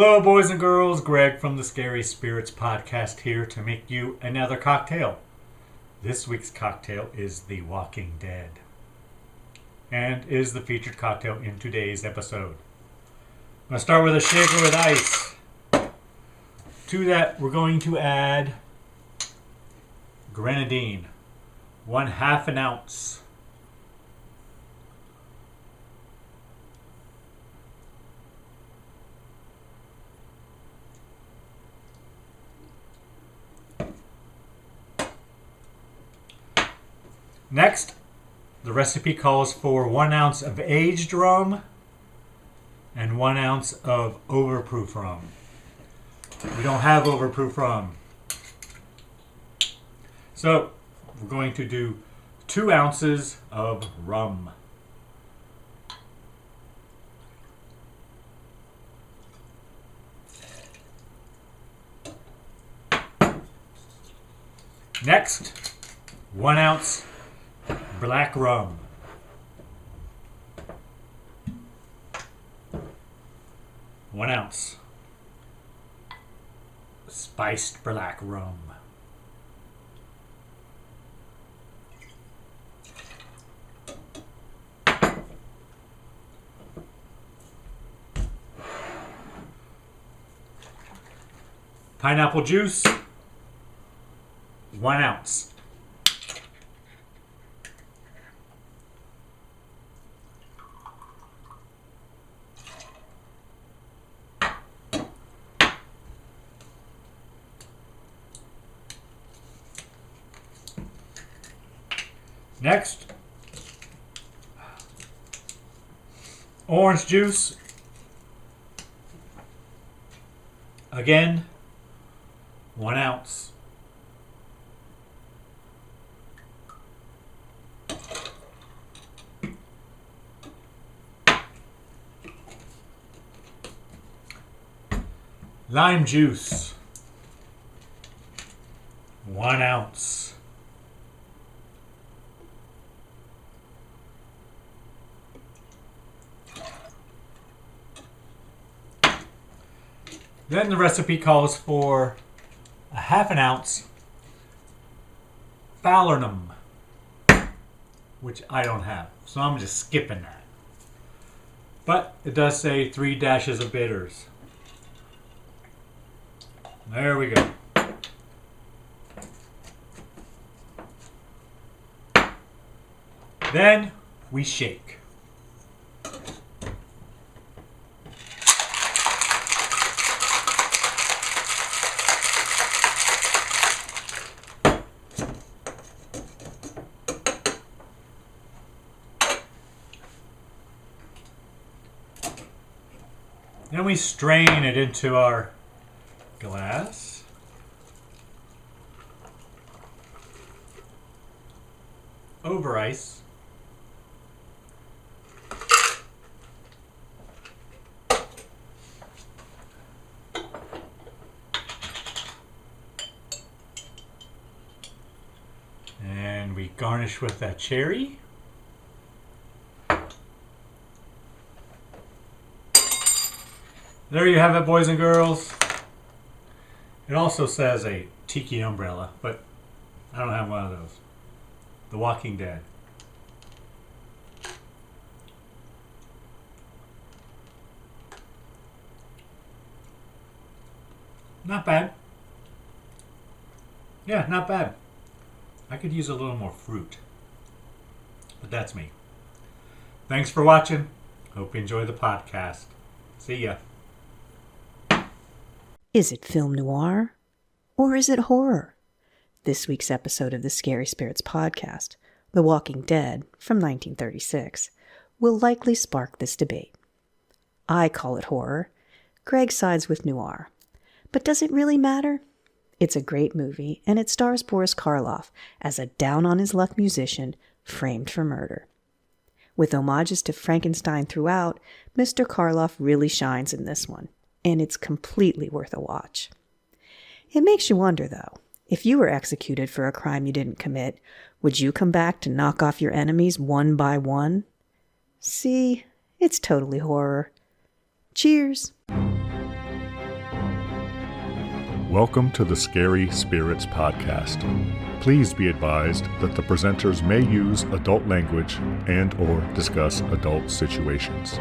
Hello, boys and girls. Greg from the Scary Spirits podcast here to make you another cocktail. This week's cocktail is The Walking Dead and is the featured cocktail in today's episode. I'm going to start with a shaker with ice. To that, we're going to add grenadine, 1/2 ounce. Next, the recipe calls for 1 ounce of aged rum and 1 ounce of overproof rum. We don't have overproof rum. So, we're going to do 2 ounces of rum. Next, 1 ounce black rum. One ounce spiced black rum. Pineapple juice, 1 ounce. Next, orange juice, again, 1 ounce. Lime juice, 1 ounce. Then the recipe calls for 1/2 ounce falernum, which I don't have, so I'm just skipping that. But it does say 3 dashes of bitters. There we go. Then we shake. Then we strain it into our glass. Over ice. And we garnish with that cherry. There you have it, boys and girls. It also says a tiki umbrella, but I don't have one of those. The Walking Dead. Not bad. Yeah, not bad. I could use a little more fruit. But that's me. Thanks for watching. Hope you enjoy the podcast. See ya. Is it film noir? Or is it horror? This week's episode of the Scary Spirits podcast, The Walking Dead from 1936, will likely spark this debate. I call it horror. Greg sides with noir. But does it really matter? It's a great movie, and it stars Boris Karloff as a down-on-his-luck musician framed for murder. With homages to Frankenstein throughout, Mr. Karloff really shines in this one. And it's completely worth a watch. It makes you wonder, though, if you were executed for a crime you didn't commit, would you come back to knock off your enemies one by one? See, it's totally horror. Cheers! Welcome to the Scary Spirits Podcast. Please be advised that the presenters may use adult language and or discuss adult situations.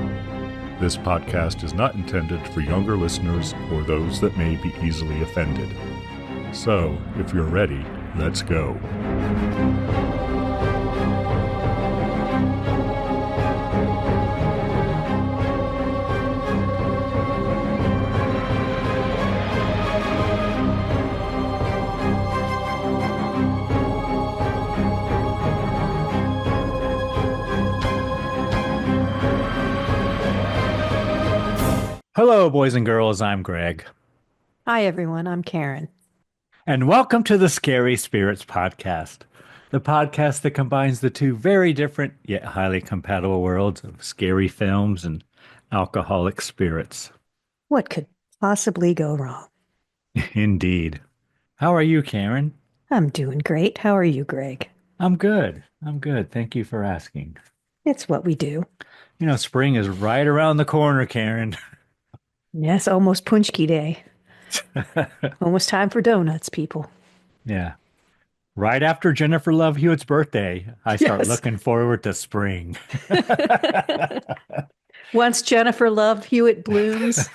This podcast is not intended for younger listeners or those that may be easily offended. So, if you're ready, let's go. Hello, boys and girls. I'm Greg. Hi, everyone. I'm Karen. And welcome to the Scary Spirits Podcast, the podcast that combines the two very different yet highly compatible worlds of scary films and alcoholic spirits. What could possibly go wrong? Indeed. How are you, Karen? I'm doing great. How are you, Greg? I'm good. Thank you for asking. It's what we do. You know, spring is right around the corner, Karen. Yes, almost Punchki Day. Almost time for donuts, people. Yeah. Right after Jennifer Love Hewitt's birthday, I start looking forward to spring. Once Jennifer Love Hewitt blooms,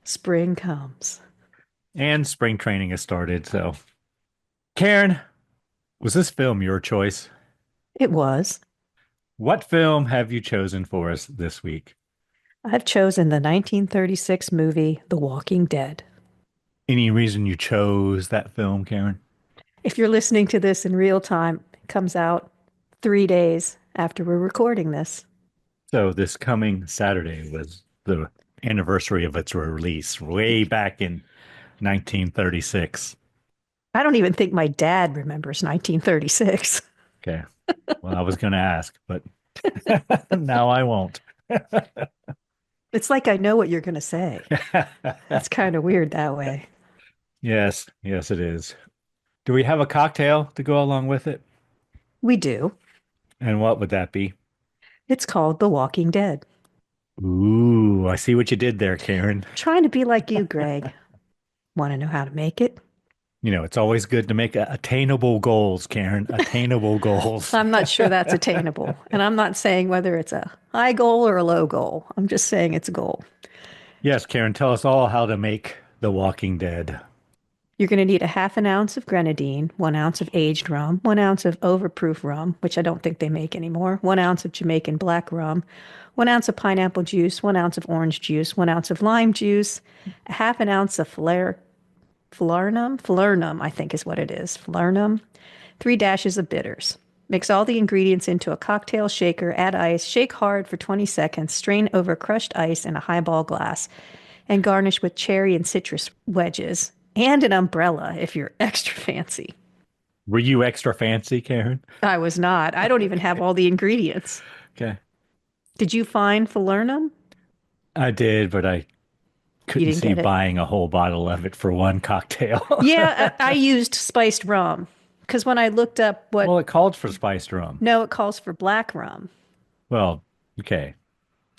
spring comes. And spring training has started, so. Karen, was this film your choice? It was. What film have you chosen for us this week? I've chosen the 1936 movie, The Walking Dead. Any reason you chose that film, Karen? If you're listening to this in real time, it comes out 3 days after we're recording this. So this coming Saturday was the anniversary of its release, way back in 1936. I don't even think my dad remembers 1936. Okay. Well, I was going to ask, but now I won't. It's like I know what you're going to say. That's kind of weird that way. Yes, it is. Do we have a cocktail to go along with it? We do. And what would that be? It's called The Walking Dead. Ooh, I see what you did there, Karen. Trying to be like you, Greg. Want to know how to make it? You know, it's always good to make attainable goals, Karen. Attainable goals. I'm not sure that's attainable. And I'm not saying whether it's a high goal or a low goal. I'm just saying it's a goal. Yes, Karen, tell us all how to make The Walking Dead. You're going to need a half an ounce of grenadine, 1 ounce of aged rum, 1 ounce of overproof rum, which I don't think they make anymore, 1 ounce of Jamaican black rum, 1 ounce of pineapple juice, 1 ounce of orange juice, 1 ounce of lime juice, a half an ounce of falernum, I think is what it is. Falernum, 3 dashes of bitters. Mix all the ingredients into a cocktail shaker, add ice, shake hard for 20 seconds, strain over crushed ice in a highball glass, and garnish with cherry and citrus wedges and an umbrella if you're extra fancy. Were you extra fancy, Karen? I was not. I don't even have all the ingredients. Okay. Did you find falernum? I did, but I couldn't see buying a whole bottle of it for one cocktail. Yeah, I used spiced rum because when I looked up what... Well, it called for spiced rum. No, it calls for black rum. Well, okay.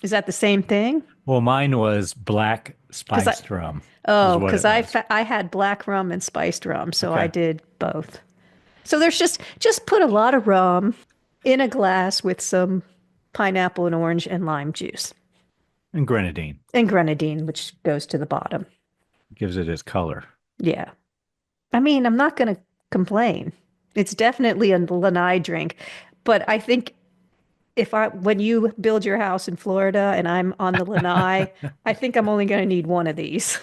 Is that the same thing? Well, mine was black spiced rum. Oh, because I had black rum and spiced rum, so I did both. So there's just put a lot of rum in a glass with some pineapple and orange and lime juice. And grenadine. And grenadine, which goes to the bottom. Gives it its color. Yeah. I mean, I'm not going to complain. It's definitely a lanai drink, but I think when you build your house in Florida and I'm on the lanai, I think I'm only going to need one of these.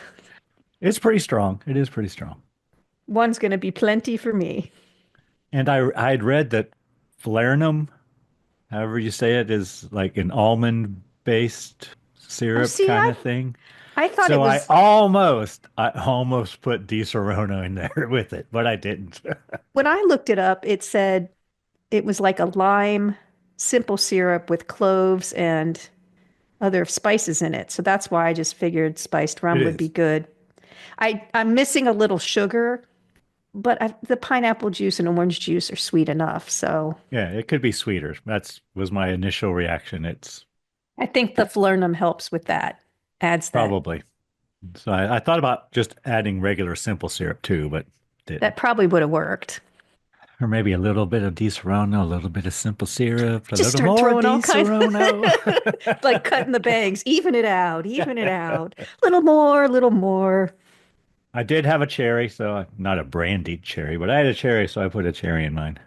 It's pretty strong. It is pretty strong. One's going to be plenty for me. And I had read that falernum, however you say it, is like an almond-based syrup kind of thing. I thought so it was... I almost put Di Serono in there with it, but I didn't. When I looked it up, it said it was like a lime simple syrup with cloves and other spices in it. So that's why I just figured spiced rum would be good. I'm missing a little sugar, but the pineapple juice and orange juice are sweet enough. So yeah, it could be sweeter. Was my initial reaction. I think the falernum helps with that. Adds that. Probably. So I thought about just adding regular simple syrup too, but That didn't. probably would have worked. Or maybe a little bit of Di Serrano, a little bit of simple syrup, a Just little start more throwing all Di kinds, Serrano. like cutting the bags, even it out, even it out. Little more, little more. I did have a cherry, so not a brandied cherry, but I had a cherry, so I put a cherry in mine.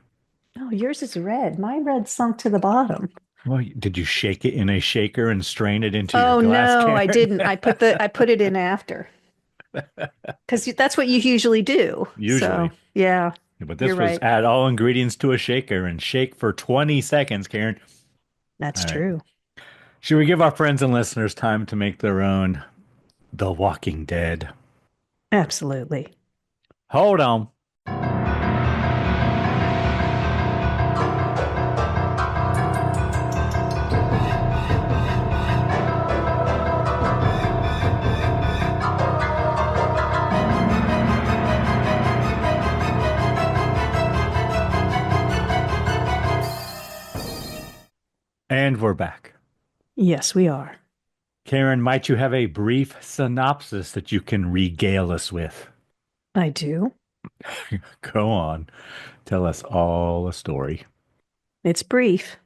Oh, yours is red. My red sunk to the bottom. Well, did you shake it in a shaker and strain it into your Oh glass, no, I Karen? didn't. I put it in after because that's what you usually do. So Usually. yeah, Yeah, but you're this was right. add all ingredients to a shaker and shake for 20 seconds, Karen. That's All right. true. Should we give our friends and listeners time to make their own The Walking Dead? Absolutely. Hold on. And we're back. Yes, we are. Karen, might you have a brief synopsis that you can regale us with? I do. Go on. Tell us all a story. It's brief.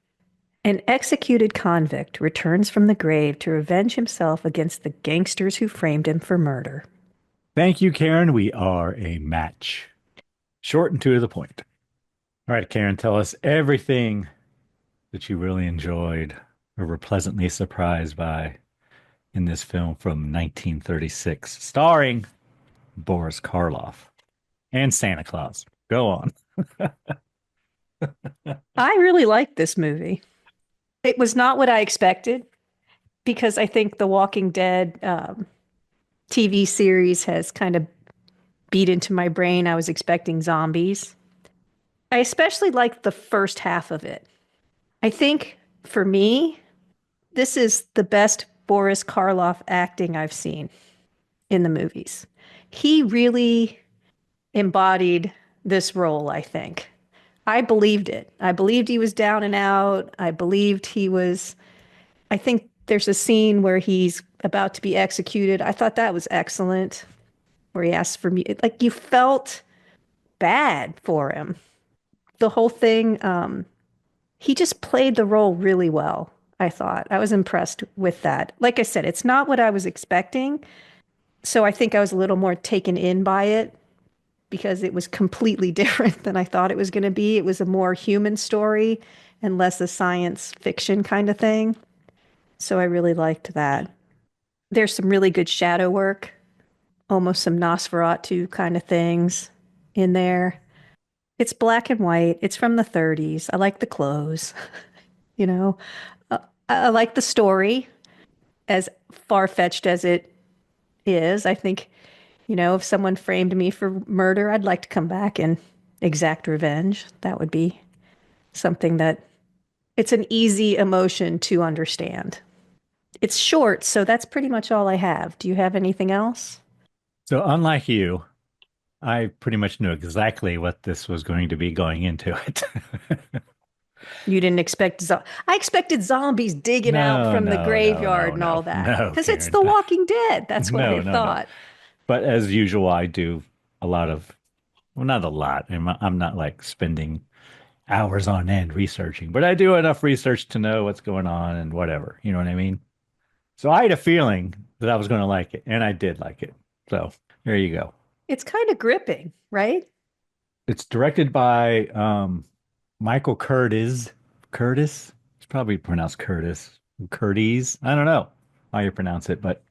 An executed convict returns from the grave to revenge himself against the gangsters who framed him for murder. Thank you, Karen. We are a match. Short and to the point. All right, Karen, tell us everything that you really enjoyed or were pleasantly surprised by in this film from 1936, starring Boris Karloff and Santa Claus. Go on. I really liked this movie. It was not what I expected because I think the Walking Dead TV series has kind of beat into my brain. I was expecting zombies. I especially liked the first half of it. I think for me, this is the best Boris Karloff acting I've seen in the movies. He really embodied this role, I think. I believed it. I believed he was down and out. I believed he was. I think there's a scene where he's about to be executed. I thought that was excellent, where he asked for me. Like you felt bad for him. The whole thing, he just played the role really well. I thought. I was impressed with that. Like I said, it's not what I was expecting. So I think I was a little more taken in by it because it was completely different than I thought it was going to be. It was a more human story and less a science fiction kind of thing. So I really liked that. There's some really good shadow work, almost some Nosferatu kind of things in there. It's black and white. It's from the 30s. I like the clothes, you know. Uh, I like the story as far-fetched as it is. I think, if someone framed me for murder, I'd like to come back and exact revenge. That would be something that it's an easy emotion to understand. It's short, so that's pretty much all I have. Do you have anything else? So, unlike you, I pretty much knew exactly what this was going to be going into it. You didn't expect I expected zombies digging out No, from the no, no, graveyard no, and no, all that. no, Because it's Karen. The Walking Dead. That's what No, I no, no. thought. But as usual, I do a lot of, well, not a lot. I'm not like spending hours on end researching, but I do enough research to know what's going on and whatever. You know what I mean? So I had a feeling that I was going to like it, and I did like it. So there you go. It's kind of gripping, right? It's directed by Michael Curtis. Curtis? It's probably pronounced Curtis. Curtis. I don't know how you pronounce it, but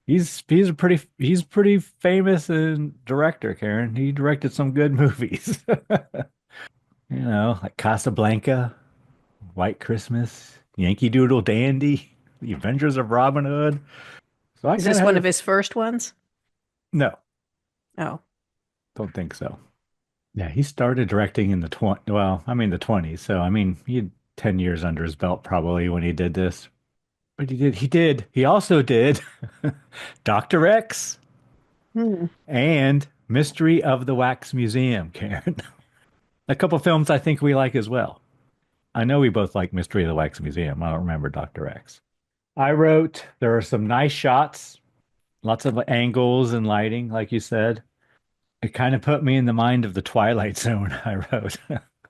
he's pretty famous and director, Karen. He directed some good movies. Like Casablanca, White Christmas, Yankee Doodle Dandy, The Adventures of Robin Hood. So I Is kind this of one had of his first ones? no, Oh, don't think so. Yeah, he started directing in the 20s. So I mean, he had 10 years under his belt probably when he did this. But he also did Dr. X hmm. and Mystery of the Wax Museum, Karen. A couple films I think we like as well. I know we both like Mystery of the Wax Museum. I don't remember Dr. X. I wrote, there are some nice shots lots of angles and lighting, like you said. It kind of put me in the mind of the Twilight Zone I wrote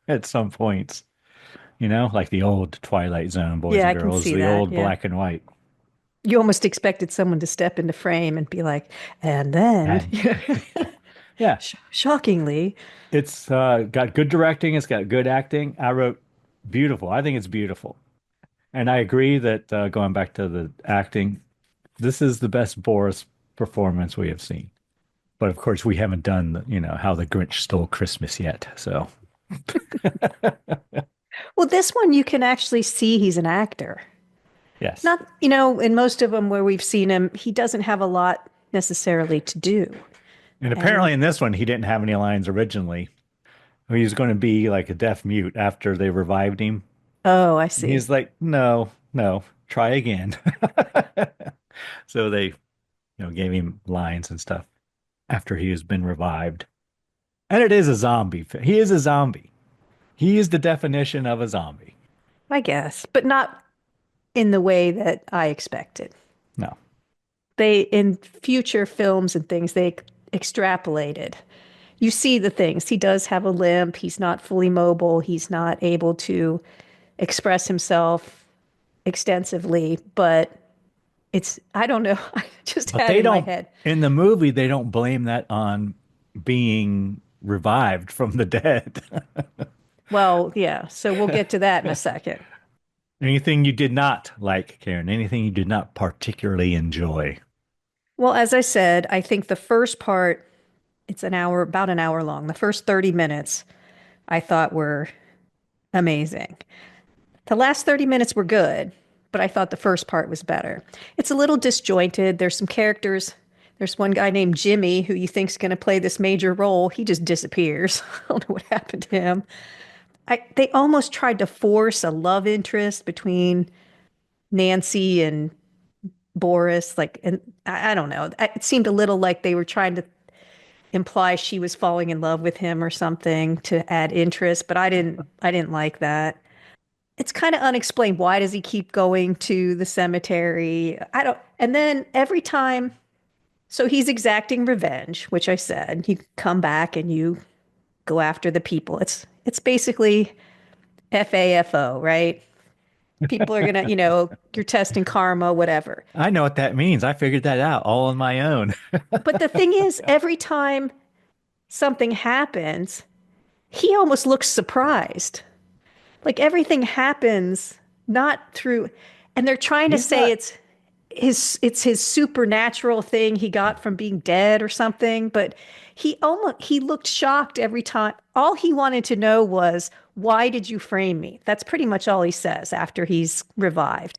at some points. Like the old Twilight Zone, boys Yeah, and I can girls, see the that. old Yeah. black and white. You almost expected someone to step into frame and be like, and then, And yeah, shockingly, it's got good directing. It's got good acting. I wrote beautiful. I think it's beautiful. And I agree that going back to the acting, this is the best Boris performance we have seen. But of course, we haven't done how the Grinch stole Christmas yet. So well, this one you can actually see he's an actor. yes. Not, in most of them where we've seen him, he doesn't have a lot necessarily to do. And And apparently in this one, he didn't have any lines originally. He was going to be like a deaf mute after they revived him. oh, I And see. he's like, no, no, try again. So they, gave him lines and stuff after he has been revived. And it is a zombie. He is a zombie. He is the definition of a zombie. I guess, but not in the way that I expected. No. They, in future films and things, they extrapolated. You see the things. He does have a limp. He's not fully mobile. He's not able to express himself extensively, but I don't know. I just But had they in my don't, head. in the movie, they don't blame that on being revived from the dead. Well, yeah. So we'll get to that in a second. Anything you did not like, Karen? Anything you did not particularly enjoy? Well, as I said, I think the first part, it's about an hour long. The first 30 minutes I thought were amazing. The last 30 minutes were good, but I thought the first part was better. It's a little disjointed. There's some characters. There's one guy named Jimmy who you think's going to play this major role. He just disappears. I don't know what happened to him. They almost tried to force a love interest between Nancy and Boris. And I don't know. It seemed a little like they were trying to imply she was falling in love with him or something to add interest, but I didn't like that. It's kind of unexplained. Why does he keep going to the cemetery? I don't. And then every time, so he's exacting revenge, which I said, you come back and you go after the people. It's basically FAFO, right? People are gonna, you're testing karma, whatever. I know what that means. I figured that out all on my own. But the thing is, every time something happens, he almost looks surprised. Like everything happens not through, and they're trying to He's say not. it's his supernatural thing he got from being dead or something, but he looked shocked every time. All he wanted to know was, why did you frame me? That's pretty much all he says after he's revived.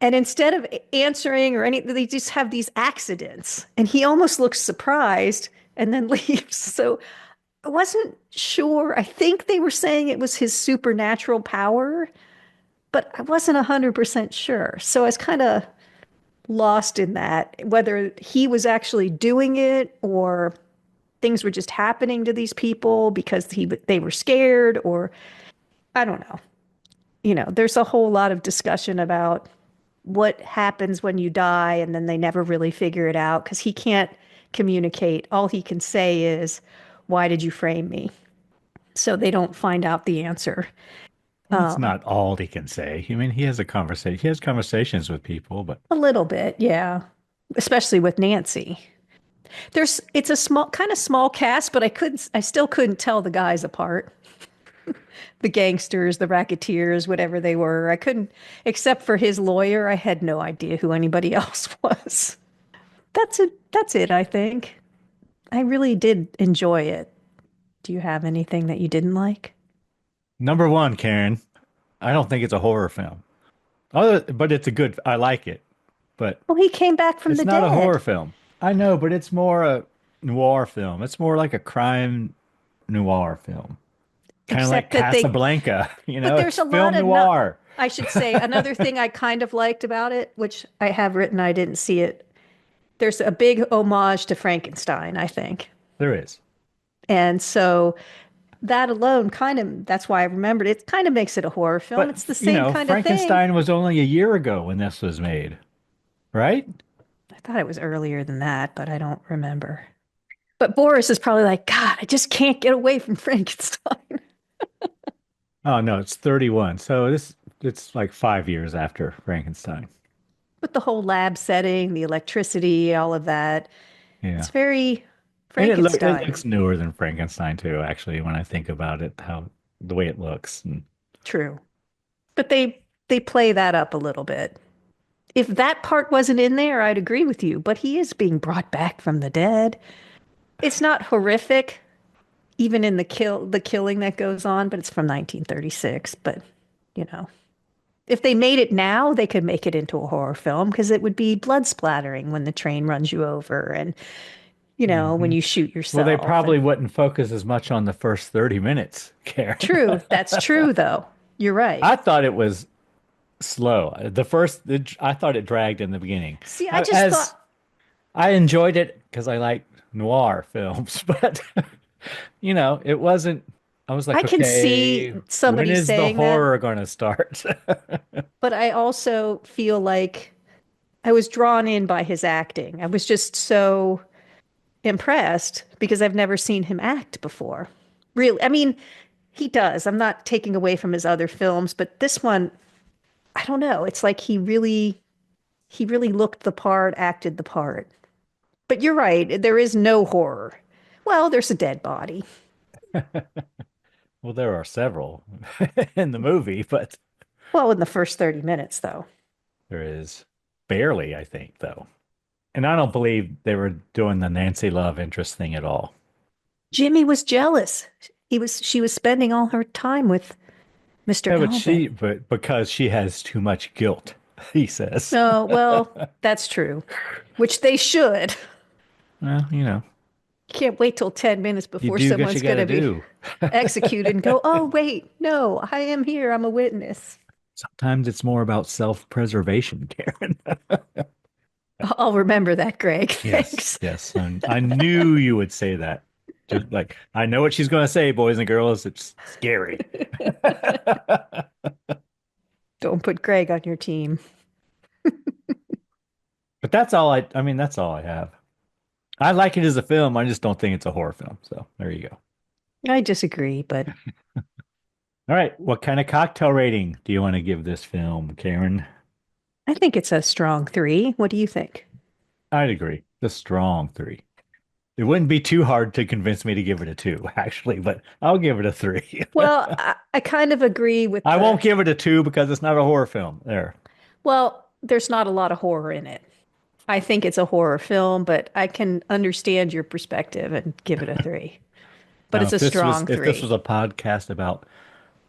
And instead of answering or anything, they just have these accidents. And he almost looks surprised and then leaves. So I wasn't sure. I think they were saying it was his supernatural power, but I wasn't 100% sure. So I was kind of lost in that, whether he was actually doing it or things were just happening to these people because they were scared, or I don't know. There's a whole lot of discussion about what happens when you die, and then they never really figure it out because he can't communicate. All he can say is, why did you frame me? So they don't find out the answer. That's not all he can say. I mean, he has a conversation. He has conversations with people, but A little bit, yeah. Especially with Nancy. It's a kind of small cast, but I still couldn't tell the guys apart. The gangsters, the racketeers, whatever they were. I couldn't, except for his lawyer, I had no idea who anybody else was. That's it, I think. I really did enjoy it. Do you have anything that you didn't like? number one, Karen, I don't think it's a horror film. But it's a good. I like it, but Well, he came back from it's the not a horror dead. film. I know, but it's more a noir film. It's more like a crime noir film, kind of like Except that they, Casablanca. but there's It's a lot film of noir. I should say another thing I kind of liked about it, which I have written, I didn't see it. There's a big homage to Frankenstein, I think. There is. And so that alone that's why I remembered it, kind of makes it a horror film. But, It's the same kind of thing. Frankenstein was only a year ago when this was made, right? I I thought it was earlier than that, but I don't remember. But Boris is probably like, God, I just can't get away from Frankenstein. Oh no, it's 31. So it's like 5 years after Frankenstein. With the whole lab setting, the electricity, all of that. Yeah. It's very And it Frankenstein. looks newer than Frankenstein too, actually, when I think about it, how the way it looks. And True. But they play that up a little bit. If that part wasn't in there, I'd agree with you, but he is being brought back from the dead. It's not horrific, even in the killing that goes on, but it's from 1936. But, you know, if they made it now, they could make it into a horror film because it would be blood splattering when the train runs you over and, when Mhm. you shoot Well, they yourself. And probably wouldn't focus as much on the first 30 minutes, Karen. true, that's true though. You're right. I thought it was slow. I thought it dragged in the beginning. See, I just As thought I enjoyed it because I like noir films, but it wasn't. I was I like, can okay, see when somebody is the saying that, horror going to start? but I also feel like I was drawn in by his acting. I was just so impressed because I've never seen him act before. Really, I mean, he does. I'm not taking away from his other films, but this one, I don't know. It's like he really looked the part, acted the part. But you're right, there is no horror. Well, there's a dead body. Well, there are several in the movie, but Well, in the first 30 minutes though. there is barely, I think, though. And I don't believe they were doing the Nancy Love interest thing at all. Jimmy was jealous. She was spending all her time with Mr. Yeah, Alvin. but because she has too much guilt, he says. Oh, well, that's true. Which they should. Well, Can't wait till 10 minutes you before do what you someone's got going to to be do. executed and go, oh, wait, no, I am here. I'm a witness. Sometimes it's more about self-preservation, Karen. I'll remember that, Greg. Yes, Thanks. yes. And I knew you would say that. Just like I know what she's going to say, boys and girls. It's scary. Don't put Greg on your team. But I mean, that's all I have. I like it as a film. I just don't think it's a horror film. So there you go. I disagree, but All right. What kind of cocktail rating do you want to give this film, Karen? I think it's a strong 3. What do you think? I'd agree. The strong 3. It wouldn't be too hard to convince me to give it a 2, actually, but I'll give it a 3. Well, I kind of agree with I won't give it a 2 because it's not a horror film. There. well, there's not a lot of horror in it. I think it's a horror film, but I can understand your perspective and give it a 3. But Now, it's a strong if this 3. was a podcast about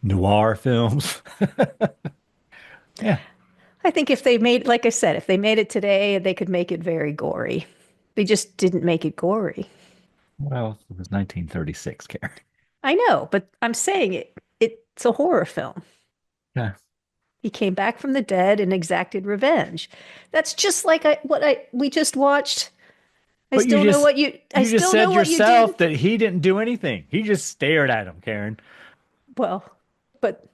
noir films, yeah. I think if they made, like I said, if they made it today, they could make it very gory. They just didn't make it gory. Well, it was 1936, Karen. I know, but I'm saying it's a horror film. Yeah. He came back from the dead and exacted revenge. That's just like we just watched. I But still know what you I you just still said know what you yourself did. that he didn't do anything. He just stared at him, Karen. Well, but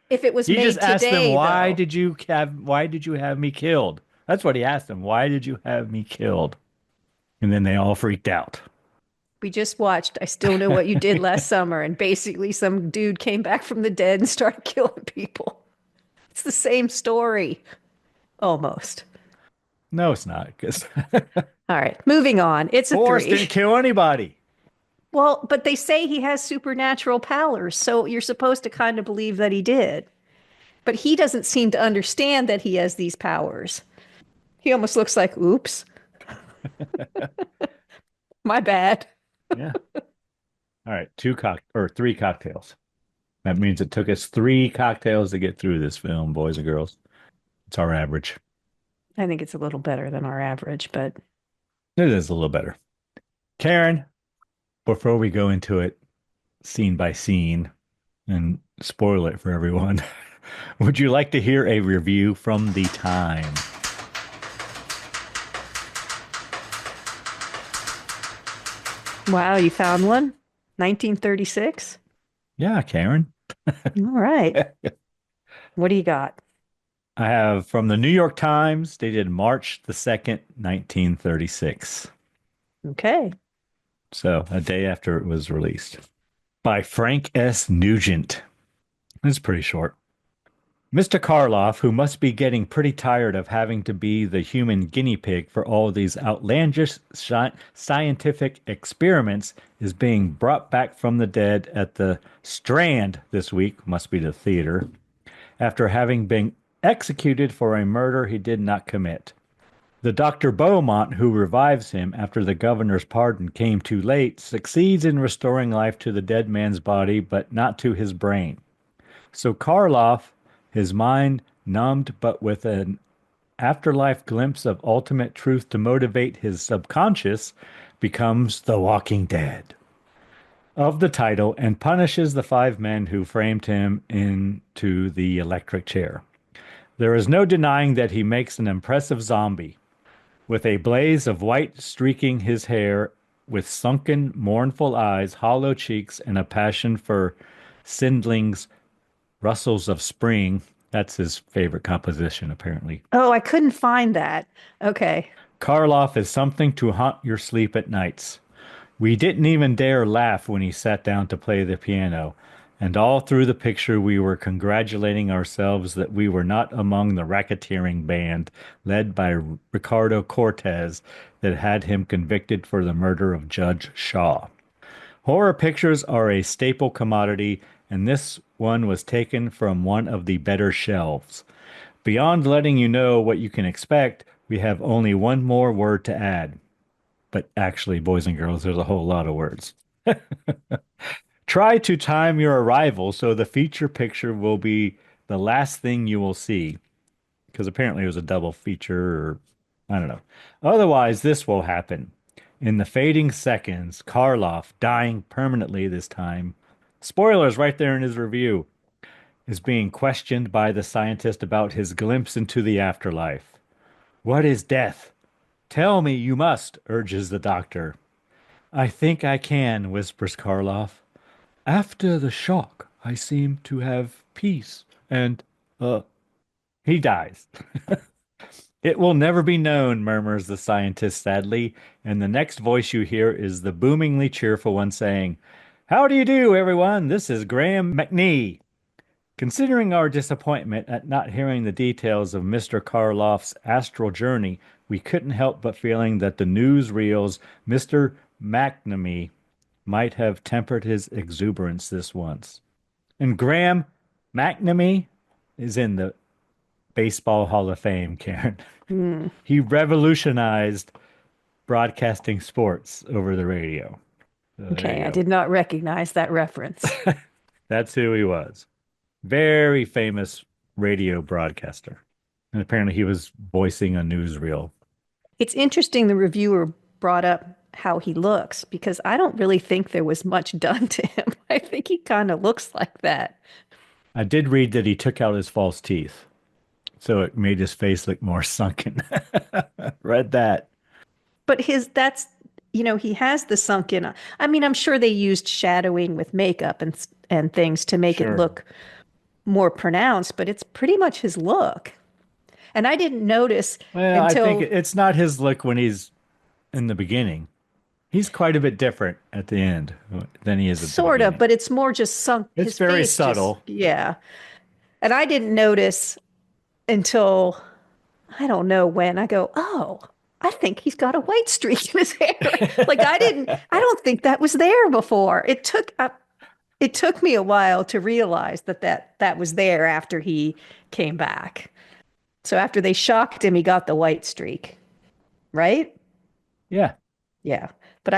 if it was He just made asked them, today, though, why did you have me killed? That's what he asked them. Why did you have me killed? And then they all freaked out. we just watched I Still Know What You Did Last Summer, and basically some dude came back from the dead and started killing people. It's the same story. Almost. No, it's not, because All right, moving on. It's a Boris 3. didn't kill anybody. Well, but they say he has supernatural powers, so you're supposed to kind of believe that he did. But he doesn't seem to understand that he has these powers. He almost looks like, oops, my bad. Yeah. All right, 3 cocktails. That means it took us 3 cocktails to get through this film, boys and girls. It's our average. I think it's a little better than our average, but It is a little better. Karen, before we go into it scene by scene and spoil it for everyone, would you like to hear a review from the time? wow, you found one? 1936? Yeah, Karen. All right. What do you got? I have from the New York Times, dated March the 2nd, 1936. Okay. So a day after it was released. By Frank S. Nugent. It's pretty short. Mr. Karloff, who must be getting pretty tired of having to be the human guinea pig for all these outlandish scientific experiments, is being brought back from the dead at the Strand this week, must be the theater, after having been executed for a murder he did not commit. The Dr. Beaumont, who revives him after the governor's pardon came too late, succeeds in restoring life to the dead man's body, but not to his brain. So Karloff, his mind numbed but with an afterlife glimpse of ultimate truth to motivate his subconscious, becomes the Walking Dead of the title and punishes the 5 men who framed him into the electric chair. There is no denying that he makes an impressive zombie, with a blaze of white streaking his hair, with sunken, mournful eyes, hollow cheeks, and a passion for Sindling's Rustles of Spring. That's his favorite composition, apparently. Oh, I couldn't find that. Okay. Karloff is something to haunt your sleep at nights. We didn't even dare laugh when he sat down to play the piano, and all through the picture we were congratulating ourselves that we were not among the racketeering band led by Ricardo Cortez that had him convicted for the murder of Judge Shaw. Horror pictures are a staple commodity, and this one was taken from one of the better shelves. Beyond letting you know what you can expect, we have only one more word to add. But actually, boys and girls, there's a whole lot of words. Try to time your arrival so the feature picture will be the last thing you will see. Because apparently it was a double feature, or I don't know. Otherwise, this will happen. In the fading seconds, Karloff, dying permanently this time, spoilers right there in his review, is being questioned by the scientist about his glimpse into the afterlife. What is death? Tell me you must, urges the doctor. I think I can, whispers Karloff. After the shock, I seem to have peace, and, he dies. It will never be known, murmurs the scientist sadly, and the next voice you hear is the boomingly cheerful one saying, How do you do, everyone? This is Graham McNee. Considering our disappointment at not hearing the details of Mr. Karloff's astral journey, we couldn't help but feeling that the newsreel's Mr. McNamee might have tempered his exuberance this once. And Graham McNamee is in the Baseball Hall of Fame, Karen. He revolutionized broadcasting sports over the radio. So Okay, I did not recognize that reference. That's who he was. Very famous radio broadcaster. And apparently he was voicing a newsreel. It's interesting the reviewer brought up how he looks, because I don't really think there was much done to him. I think he kind of looks like that. I did read that he took out his false teeth, so it made his face look more sunken. Read that. But he has the sunken. I mean, I'm sure they used shadowing with makeup and things to make it look more pronounced, but it's pretty much his look. And I didn't notice Well, until I think it's not his look when he's in the beginning. He's quite a bit different at the end than he is at the sort of, beginning. but it's more just sunk. It's his very face subtle. Yeah. And I didn't notice until I don't know when. I go, oh, I think he's got a white streak in his hair. I don't think that was there before. It took me a while to realize that was there after he came back. So after they shocked him, he got the white streak, right? Yeah. Yeah. But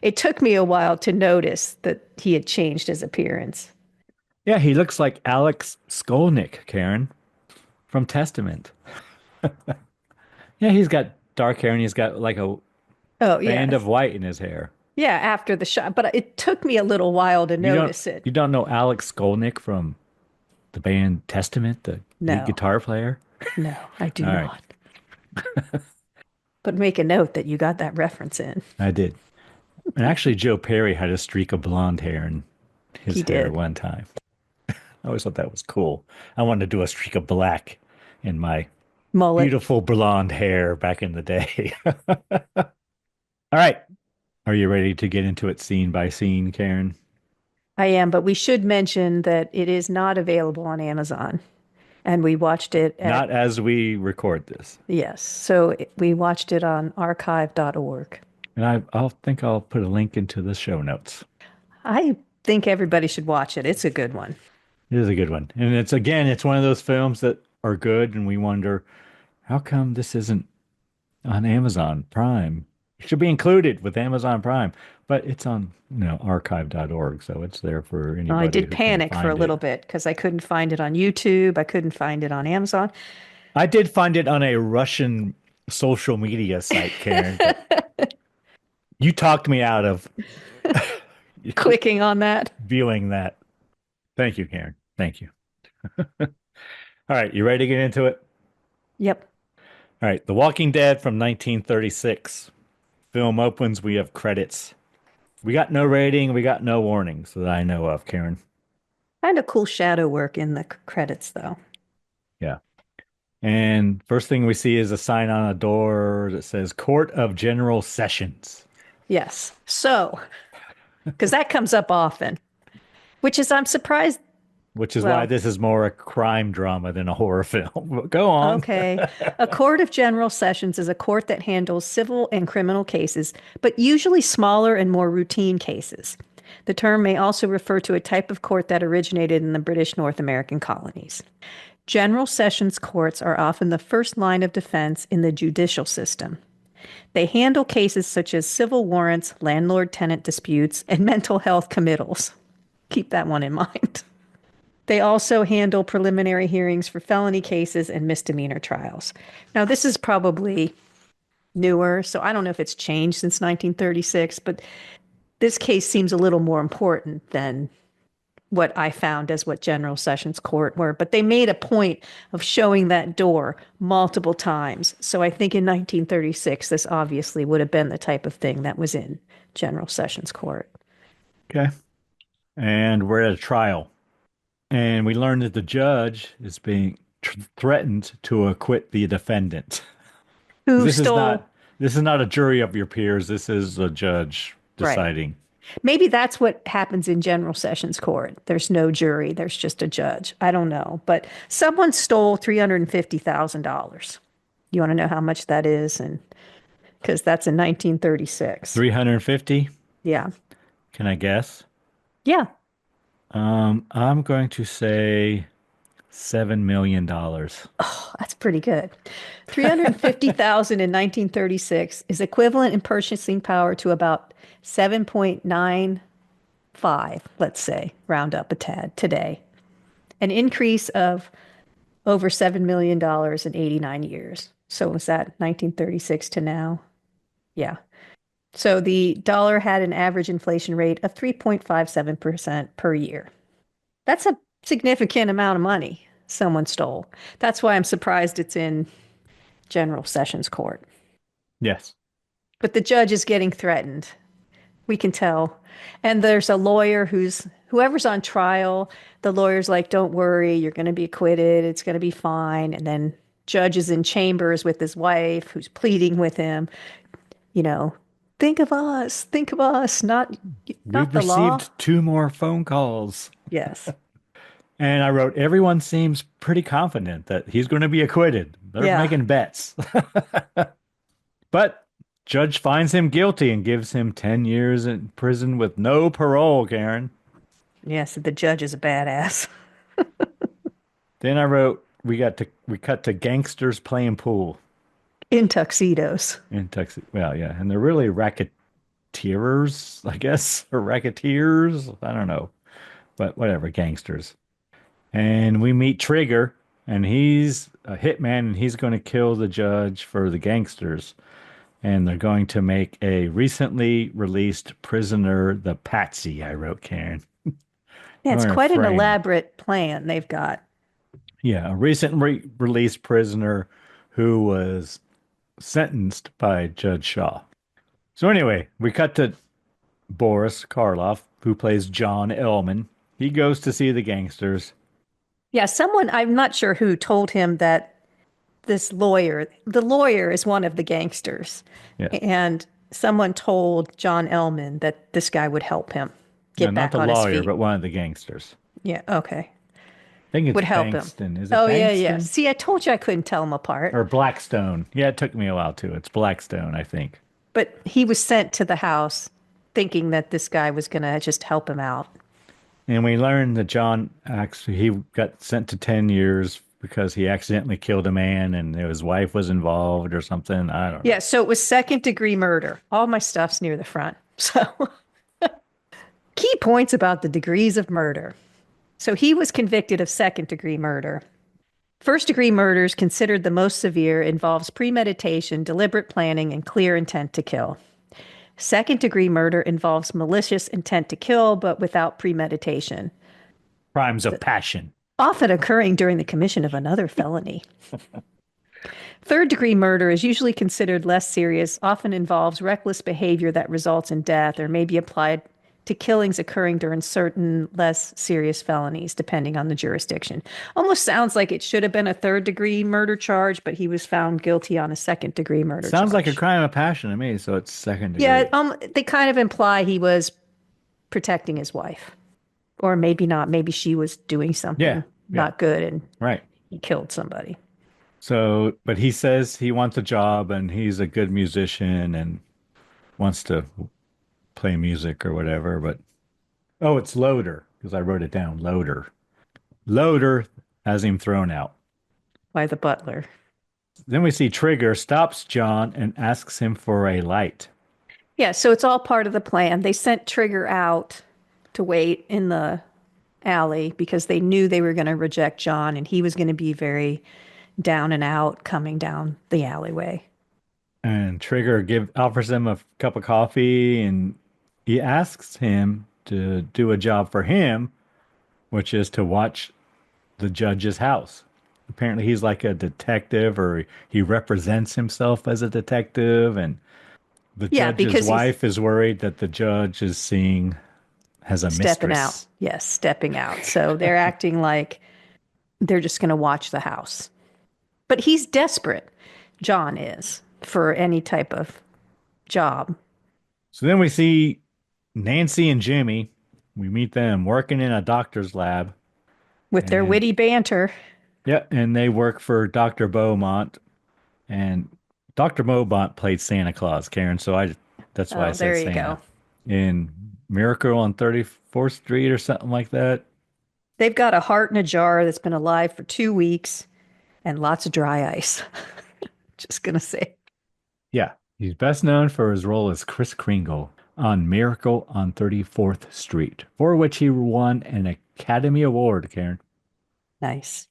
it took me a while to notice that he had changed his appearance. Yeah, he looks like Alex Skolnick, Karen, from Testament. Yeah, he's got dark hair and he's got like a band of white in his hair. Yeah, after the shot. But it took me a little while to notice it. You don't know Alex Skolnick from the band Testament, the lead guitar player? No, I do All not. But make a note that you got that reference in. I did. And actually, Joe Perry had a streak of blonde hair in his hair one time. I always thought that was cool. I wanted to do a streak of black in my Mullet. beautiful blonde hair back in the day. All right. Are you ready to get into it scene by scene, Karen? I am, but we should mention that it is not available on Amazon. And we watched it at, Not as we record this. yes, so we watched it on archive.org. And I'll think I'll put a link into the show notes. I think everybody should watch it. It's a good one. It is a good one. And it's one of those films that are good and we wonder, how come this isn't on Amazon Prime? It should be included with Amazon Prime, but it's on, archive.org, so it's there for anybody I did who can panic for a find little it. bit because I couldn't find it on YouTube. I couldn't find it on Amazon. I did find it on a Russian social media site, Karen, but you talked me out of Clicking on that. viewing that. Thank you, Karen. Thank you. All right, you ready to get into it? Yep. All right, The Walking Dead from 1936. Film opens, we have credits. We got no rating, we got no warnings that I know of, Karen. Kind of cool shadow work in the credits, though. Yeah. And first thing we see is a sign on a door that says Court of General Sessions. Yes. So, because that comes up often, which is, I'm surprised. Which is why Well, this is more a crime drama than a horror film. Go on. okay. A court of general sessions is a court that handles civil and criminal cases, but usually smaller and more routine cases. The term may also refer to a type of court that originated in the British North American colonies. General sessions courts are often the first line of defense in the judicial system. They handle cases such as civil warrants, landlord-tenant disputes, and mental health committals. Keep that one in mind. They also handle preliminary hearings for felony cases and misdemeanor trials. Now, this is probably newer, so I don't know if it's changed since 1936, but this case seems a little more important than what I found as what General Sessions Court were. But they made a point of showing that door multiple times. So I think in 1936, this obviously would have been the type of thing that was in General Sessions Court. Okay. And we're at a trial. And we learn that the judge is being threatened to acquit the defendant. Who This is stole? not a jury of your peers. This is a judge Right. deciding. Maybe that's what happens in General Sessions Court. There's no jury, there's just a judge. I don't know. But someone stole $350,000. You want to know how much that is? And because that's in 1936. 350? Yeah. Can I guess? Yeah. I'm going to say $7 million. That's pretty good. 350,000 in 1936 is equivalent in purchasing power to about 7.95, let's say, round up a tad today. An increase of over $7 million in 89 years. So was that 1936 to now? Yeah. So the dollar had an average inflation rate of 3.57% per year. That's a significant amount of money someone stole. That's why I'm surprised it's in General Sessions Court. Yes. But the judge is getting threatened. We can tell. And there's a lawyer whoever's on trial, the lawyer's like, don't worry, you're going to be acquitted. It's going to be fine. And then judge is in chambers with his wife who's pleading with him, think of us, not We've the law. received 2 more phone calls. Yes. And I wrote, everyone seems pretty confident that he's going to be acquitted. They're Yeah. making bets. But judge finds him guilty and gives him 10 years in prison with no parole, Karen. Yes, the judge is a badass. Then I wrote, we cut to gangsters playing pool In tuxedos. in Texas. Well, yeah, and they're really racketeers, I guess, or racketeers. I don't know, but whatever, gangsters. And we meet Trigger, and he's a hitman, and he's going to kill the judge for the gangsters. And they're going to make a recently released prisoner the Patsy, I wrote, Karen. Yeah, it's Or a quite an frame. elaborate plan they've got. Yeah, a recently released prisoner who was sentenced by Judge Shaw. So anyway, we cut to Boris Karloff, who plays John Ellman. He goes to see the gangsters. Yeah, someone, I'm not sure who, told him that this lawyer. The lawyer is one of the gangsters. Yes. And someone told John Ellman that this guy would help him No, get not back the on his lawyer, feet. but one of the gangsters. Yeah, okay. I think it's Would help him. Bankston. Is it Oh, yeah, yeah. Bankston? See, I told you I couldn't tell them apart. Or Blackstone. Yeah, it took me a while too. It's Blackstone, I think. But he was sent to the house thinking that this guy was going to just help him out. And we learned that John actually he got sent to 10 years because he accidentally killed a man and his wife was involved or something. I don't know. Yeah, so it was second degree murder. All my stuff's near the front. So, key points about the degrees of murder. So, he was convicted of second degree murder. First degree murder is considered the most severe, involves premeditation, deliberate planning, and clear intent to kill. Second degree murder involves malicious intent to kill, but without premeditation, Crimes of passion. often occurring during the commission of another felony. Third degree murder is usually considered less serious, often involves reckless behavior that results in death, or may be applied to killings occurring during certain less serious felonies, depending on the jurisdiction. Almost sounds like it should have been a third degree murder charge, but he was found guilty on a second degree murder Sounds like a charge. crime of passion to me, so it's second degree. Yeah, they kind of imply he was protecting his wife. Or maybe not. Maybe she was doing something Yeah, not good and right. he killed somebody. So, but he says he wants a job and he's a good musician and wants to play music or whatever. But oh, it's Loader because I wrote it down. Loader. Loader has him thrown out. By the butler. Then we see Trigger stops John and asks him for a light. Yeah, so it's all part of the plan. They sent Trigger out to wait in the alley because they knew they were going to reject John and he was going to be very down and out coming down the alleyway. And Trigger offers him a cup of coffee and he asks him to do a job for him, which is to watch the judge's house. Apparently he's like a detective or he represents himself as a detective and the Yeah, judge's because he's wife is worried that the judge is seeing has a stepping out. mistress. Yes, stepping out. So they're acting like they're just going to watch the house. But he's desperate, John is, for any type of job. So then we see Nancy and Jimmy. We meet them working in a doctor's lab. With their And witty banter. yeah, and they work for Dr. Beaumont. And Dr. Beaumont played Santa Claus, Karen. So that's why I Oh, said there you Santa. go. In Miracle on 34th Street or something like that. They've got a heart in a jar that's been alive for 2 weeks and lots of dry ice. Just going to say. Yeah, he's best known for his role as Kris Kringle on Miracle on 34th Street, for which he won an Academy Award, Karen. Nice.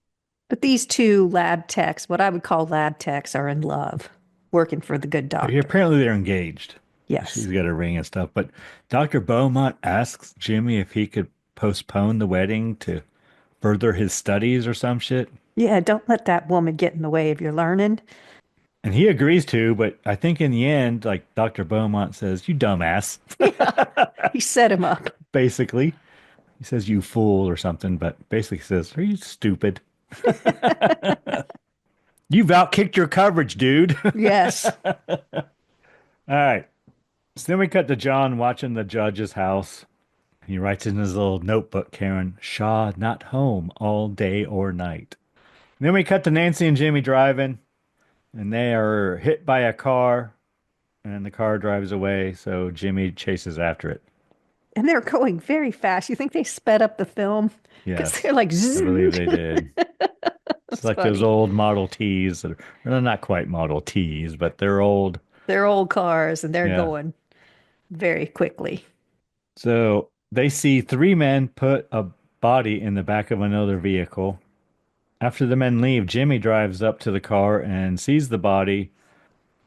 But these two lab techs, what I would call lab techs, are in love, working for the good doctor. Apparently they're engaged. Yes. She's got a ring and stuff. But Dr. Beaumont asks Jimmy if he could postpone the wedding to further his studies or some shit. Yeah, don't let that woman get in the way of your learning. And he agrees to, but I think in the end, like Dr. Beaumont says, you dumbass, He set him up. basically. He says, you fool or something, but basically says, are you stupid? You've outkicked your coverage, dude. Yes. All right. So then we cut to John watching the judge's house. He writes in his little notebook, Karen, Shaw not home all day or night. And then we cut to Nancy and Jimmy driving, and they are hit by a car, and the car drives away, so Jimmy chases after it. And they're going very fast. You think they sped up the film? Because Yes, they're like, I zzz. believe they did. It's like those funny. old Model Ts. That are, well, not quite Model Ts, but they're old. They're old cars and they're Yeah. going very quickly. So they see three men put a body in the back of another vehicle. After the men leave, Jimmy drives up to the car and sees the body.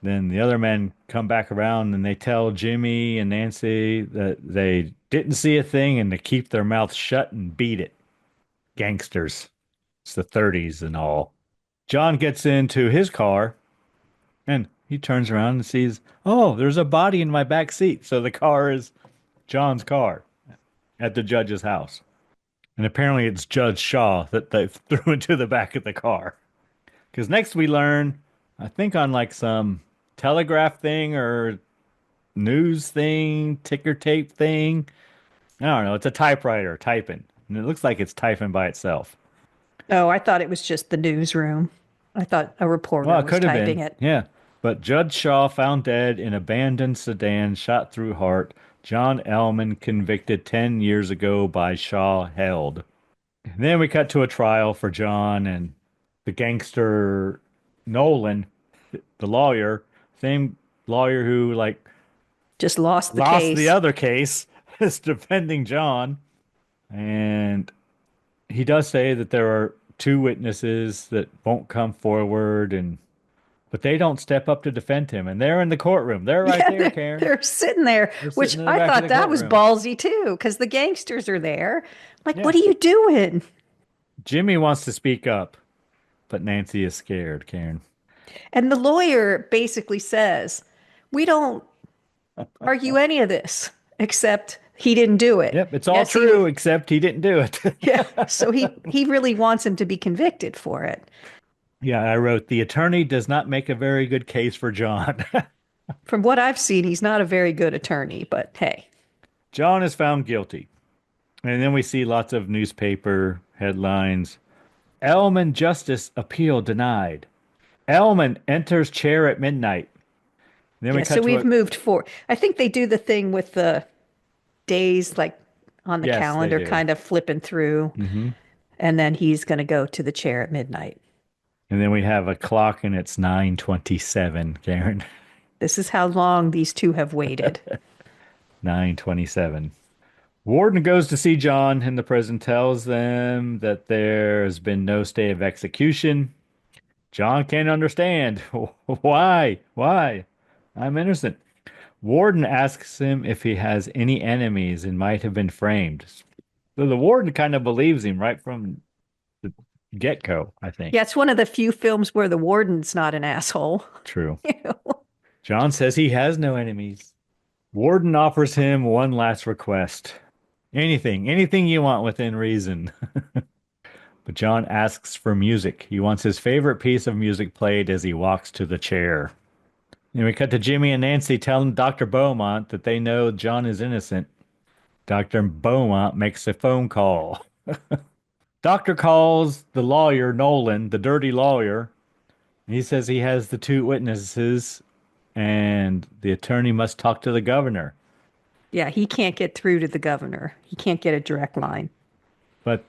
Then the other men come back around and they tell Jimmy and Nancy that they didn't see a thing and to keep their mouths shut and beat it. Gangsters. It's the 30s and all. John gets into his car and he turns around and sees, oh, there's a body in my back seat. So the car is John's car at the judge's house. And apparently it's Judge Shaw that they threw into the back of the car. Because next we learn, I think on like some telegraph thing or news thing, ticker tape thing. I don't know. It's a typewriter typing. And it looks like it's typing by itself. Oh, I thought it was just the newsroom. I thought a Well, reporter it was could have typing been. it. Yeah. But Judge Shaw found dead in abandoned sedan, shot through heart. John Ellman convicted 10 years ago by Shaw held. And then we cut to a trial for John and the gangster Nolan, the lawyer, same lawyer who like Just lost the lost the case. other case, is defending John. And he does say that there are two witnesses that won't come forward and but they don't step up to defend him. And they're in the courtroom. They're right Yeah, there, Karen. they're sitting there, They're which sitting in the I back of thought the that was courtroom. ballsy too, because the gangsters are there. Like, Yeah. what are you doing? Jimmy wants to speak up, but Nancy is scared, Karen. And the lawyer basically says, we don't argue any of this, except he didn't do it. Yep, it's all Yes, true, except he didn't do it. yeah. So he really wants him to be convicted for it. Yeah, I wrote, the attorney does not make a very good case for John. From what I've seen, he's not a very good attorney, but hey. John is found guilty. And then we see lots of newspaper headlines. Ellman justice appeal denied. Ellman enters chair at midnight. Then we Yeah, cut so to we've moved forward. I think they do the thing with the days like on the yes, they calendar, do. kind of flipping through. Hmm. And then he's going to go to the chair at midnight. And then we have a clock and it's 9:27, Karen. This is how long these two have waited. 9:27. Warden goes to see John and the prison tells them that there has been no stay of execution. John can't understand. Why? Why? I'm innocent. Warden asks him if he has any enemies and might have been framed. So the warden kind of believes him right from the get-go, I think. Yeah, it's one of the few films where the warden's not an asshole. True. You know? John says he has no enemies. Warden offers him one last request. Anything you want within reason. But John asks for music. He wants his favorite piece of music played as he walks to the chair. And we cut to Jimmy and Nancy telling Dr. Beaumont that they know John is innocent. Dr. Beaumont makes a phone call. Doctor calls the lawyer, Nolan, the dirty lawyer. He says he has the two witnesses and the attorney must talk to the governor. Yeah, he can't get through to the governor. He can't get a direct line. But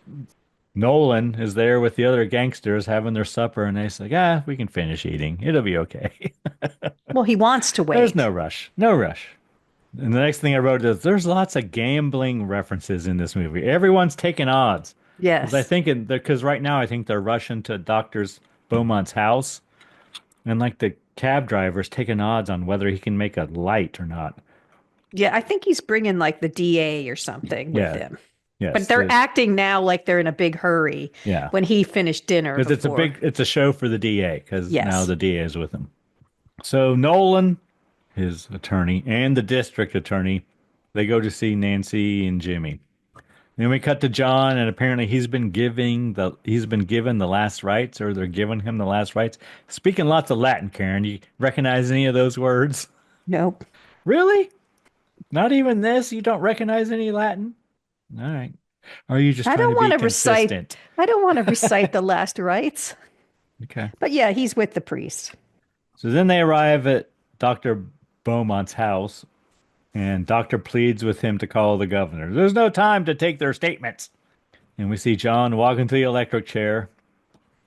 Nolan is there with the other gangsters having their supper, and they say, we can finish eating. It'll be okay. Well, he wants to wait. There's no rush. No rush. And the next thing I wrote is there's lots of gambling references in this movie. Everyone's taking odds. Yes. Because right now I think they're rushing to Dr. Beaumont's house, and like the cab driver's taking odds on whether he can make a light or not. Yeah, I think he's bringing like the DA or something with him. Yes, But they're acting now like they're in a big hurry. Yeah. When he finished dinner. Because it's a show for the DA because Yes. now the DA is with him. So Nolan, his attorney, and the district attorney, they go to see Nancy and Jimmy. Then we cut to John, and apparently he's been given the last rites, or they're giving him the last rites. Speaking lots of Latin, Karen. You recognize any of those words? Nope. Really? Not even this? You don't recognize any Latin? All right. Or are you just I trying don't to be want to consistent? recite. I don't want to recite the last rites. Okay. But yeah, he's with the priest. So then they arrive at Dr. Beaumont's house, and Doctor pleads with him to call the governor. There's no time to take their statements. And we see John walking to the electric chair.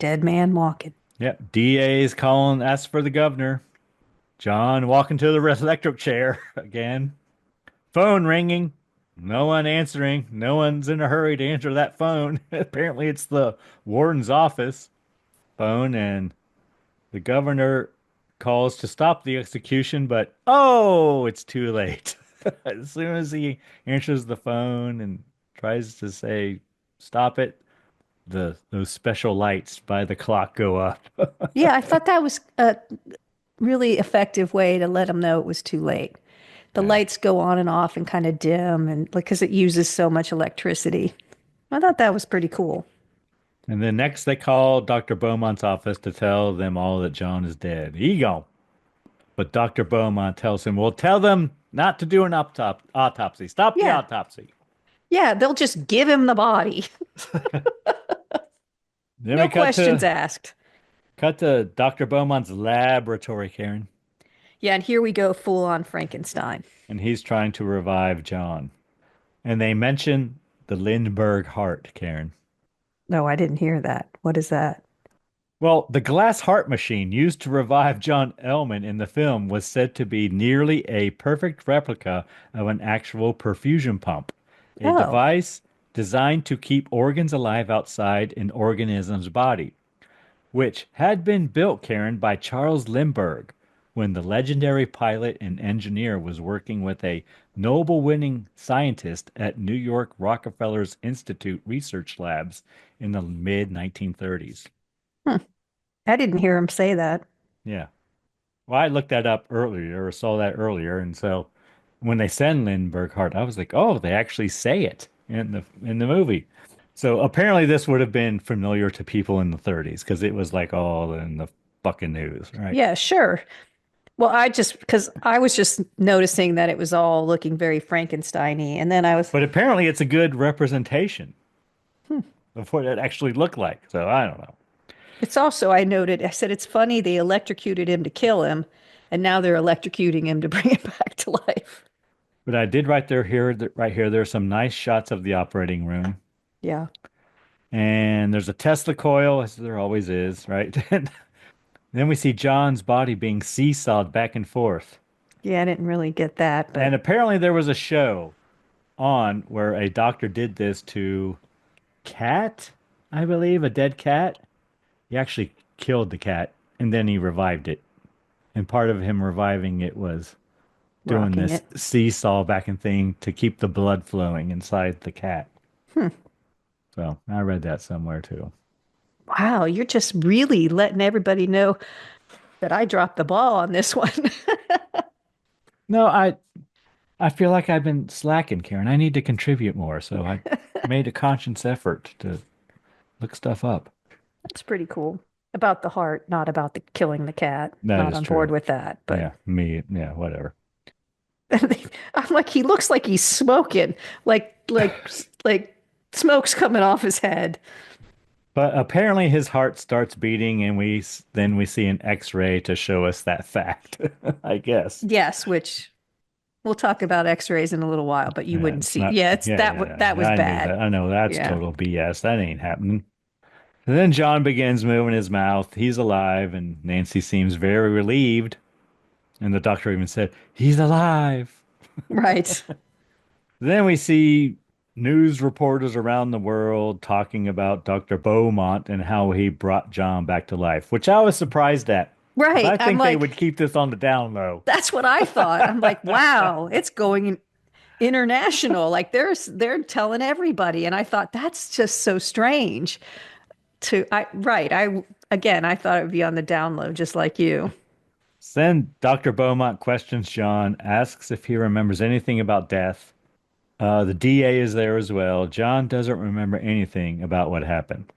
Dead man walking. Yep. DA's calling, asks for the governor. John walking to the electric chair again. Phone ringing. No one answering. No one's in a hurry to answer that phone. Apparently it's the warden's office phone, and the governor calls to stop the execution, but it's too late. As soon as he answers the phone and tries to say stop it, those special lights by the clock go up. Yeah, I thought that was a really effective way to let him know it was too late. The lights go on and off and kind of dim, and because it uses so much electricity. I thought that was pretty cool. And then next they call Dr. Beaumont's office to tell them all that John is dead. He gone. But Dr. Beaumont tells him, well, tell them not to do an autopsy. Stop the Yeah. autopsy. Yeah, they'll just give him the body. Then we No questions asked. cut to Dr. Beaumont's laboratory, Karen, Yeah, and here we go full on Frankenstein. and he's trying to revive John. And they mention the Lindbergh heart, Karen. No, I didn't hear that. What is that? Well, the glass heart machine used to revive John Ellman in the film was said to be nearly a perfect replica of an actual perfusion pump, a Oh, device designed to keep organs alive outside an organism's body, which had been built, Karen, by Charles Lindbergh when the legendary pilot and engineer was working with a Nobel winning scientist at New York Rockefeller's Institute research labs in the mid 1930s. hmm. I didn't hear him say that. Yeah. Well, I looked that up earlier or saw that earlier, and so when they send Lindbergh Hart, I was like, oh, they actually say it in the movie. So apparently this would have been familiar to people in the 30s because it was like all in the fucking news, right? Yeah, sure. Well, because I was just noticing that it was all looking very Frankenstein-y. And then I was, But apparently it's a good representation hmm. of what it actually looked like. So I don't know. It's also, I noted, I said, it's funny they electrocuted him to kill him, and now they're electrocuting him to bring him back to life. But I did right here, there's some nice shots of the operating room. Yeah. And there's a Tesla coil, as there always is, right? Then we see John's body being seesawed back and forth. Yeah, I didn't really get that, And but apparently there was a show on where a doctor did this to cat, I believe, a dead cat. He actually killed the cat and then he revived it. And part of him reviving it was doing rocking this it. seesaw back and thing to keep the blood flowing inside the cat. Hmm. So I read that somewhere too. Wow, you're just really letting everybody know that I dropped the ball on this one. No, I feel like I've been slacking, Karen. I need to contribute more, so I made a conscious effort to look stuff up. That's pretty cool. About the heart, not about the killing the cat. That Not is on true. board with that. But Yeah, whatever. I'm like, he looks like he's smoking, like smoke's coming off his head. But apparently his heart starts beating, and then we see an X-ray to show us that fact, I guess. Yes, which we'll talk about X-rays in a little while, but you Yeah, wouldn't it's see. not. Yeah, it's Yeah, yeah, that was I knew bad. that. I know that's Yeah. total BS. That ain't happening. And then John begins moving his mouth. He's alive, and Nancy seems very relieved. And the doctor even said, "He's alive." Right. Then we see news reporters around the world talking about Dr. Beaumont and how he brought John back to life, which I was surprised at. 'Cause Right. I I'm think they would like, keep this on the down low. that's what I thought. I'm like, wow, it's going international. Like they're telling everybody. And I thought that's just so strange. I again I thought it would be on the down low, just like you. Then Dr. Beaumont questions John, asks if he remembers anything about death. The DA is there as well. John doesn't remember anything about what happened.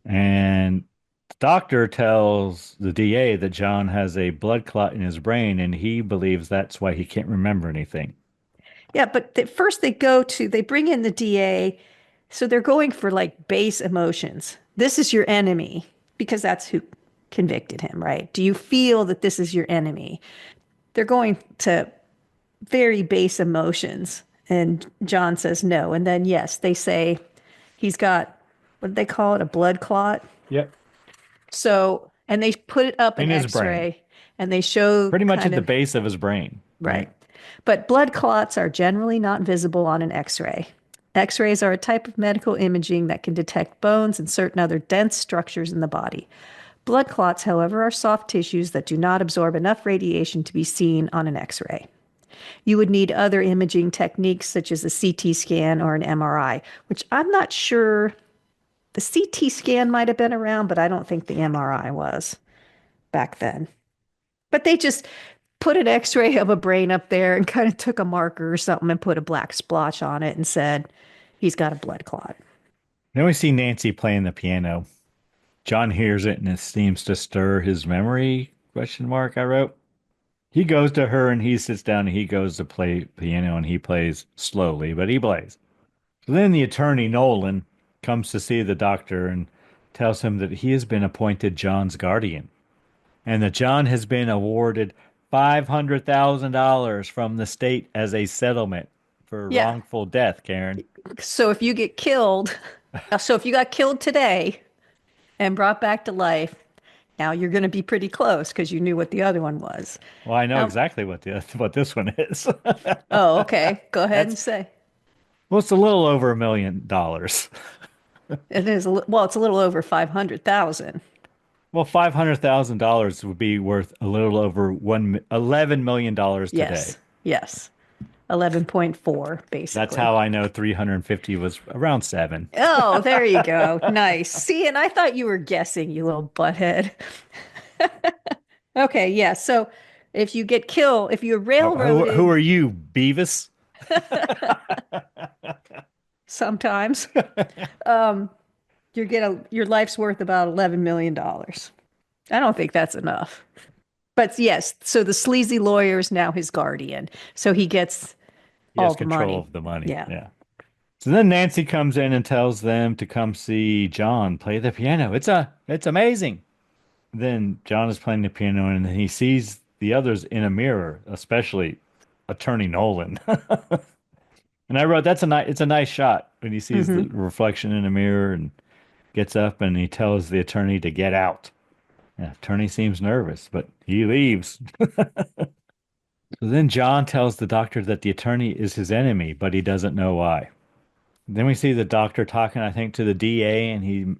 And the doctor tells the DA that John has a blood clot in his brain and he believes that's why he can't remember anything. Yeah, but first they bring in the DA, so they're going for like base emotions. This is your enemy because that's who convicted him, right? Do you feel that this is your enemy? They're going to very base emotions. And John says no. And then, yes, they say he's got, what did they call it? A blood clot. Yep. So, and they put it up In in his brain. X-ray and they show Pretty much kind at the of, base of his brain. right. But blood clots are generally not visible on an X-ray. X-rays are a type of medical imaging that can detect bones and certain other dense structures in the body. Blood clots, however, are soft tissues that do not absorb enough radiation to be seen on an X-ray. You would need other imaging techniques such as a CT scan or an MRI, which I'm not sure. The CT scan might have been around, but I don't think the MRI was back then. But they just put an X-ray of a brain up there and kind of took a marker or something and put a black splotch on it and said, he's got a blood clot. Then we see Nancy playing the piano. John hears it and it seems to stir his memory, question mark, I wrote. He goes to her and he sits down and he goes to play piano and he plays slowly, but he plays. So then the attorney, Nolan, comes to see the doctor and tells him that he has been appointed John's guardian and that John has been awarded $500,000 from the state as a settlement for Yeah. wrongful death, Karen. So if you get killed, so if you got killed today and brought back to life, now you're going to be pretty close because you knew what the other one was. Well, I know Um, exactly what this one is. oh, okay. Go ahead and That's say. well, it's a little over $1 million. It is well, it's a little over 500,000. Well, $500,000 would be worth a little over $11 million today. Yes. Yes. 11.4 That's basically. how I know 350 was around seven. Oh, there you go. Nice. See, and I thought you were guessing, you little butthead. Okay, yeah. So if you get killed, if you're Who railroaded are you, Beavis? sometimes, um, your life's worth about $11 million. I don't think that's enough. But yes, so the sleazy lawyer is now his guardian. So he gets He all has the control money. of the money. Yeah. Yeah. So then Nancy comes in and tells them to come see John play the piano. It's amazing. Then John is playing the piano and he sees the others in a mirror, especially Attorney Nolan. And I wrote it's a nice shot when he sees the Hmm. reflection in a mirror and gets up and he tells the attorney to get out. The attorney seems nervous, but he leaves. So then John tells the doctor that the attorney is his enemy, but he doesn't know why. Then we see the doctor talking, I think, to the DA, and he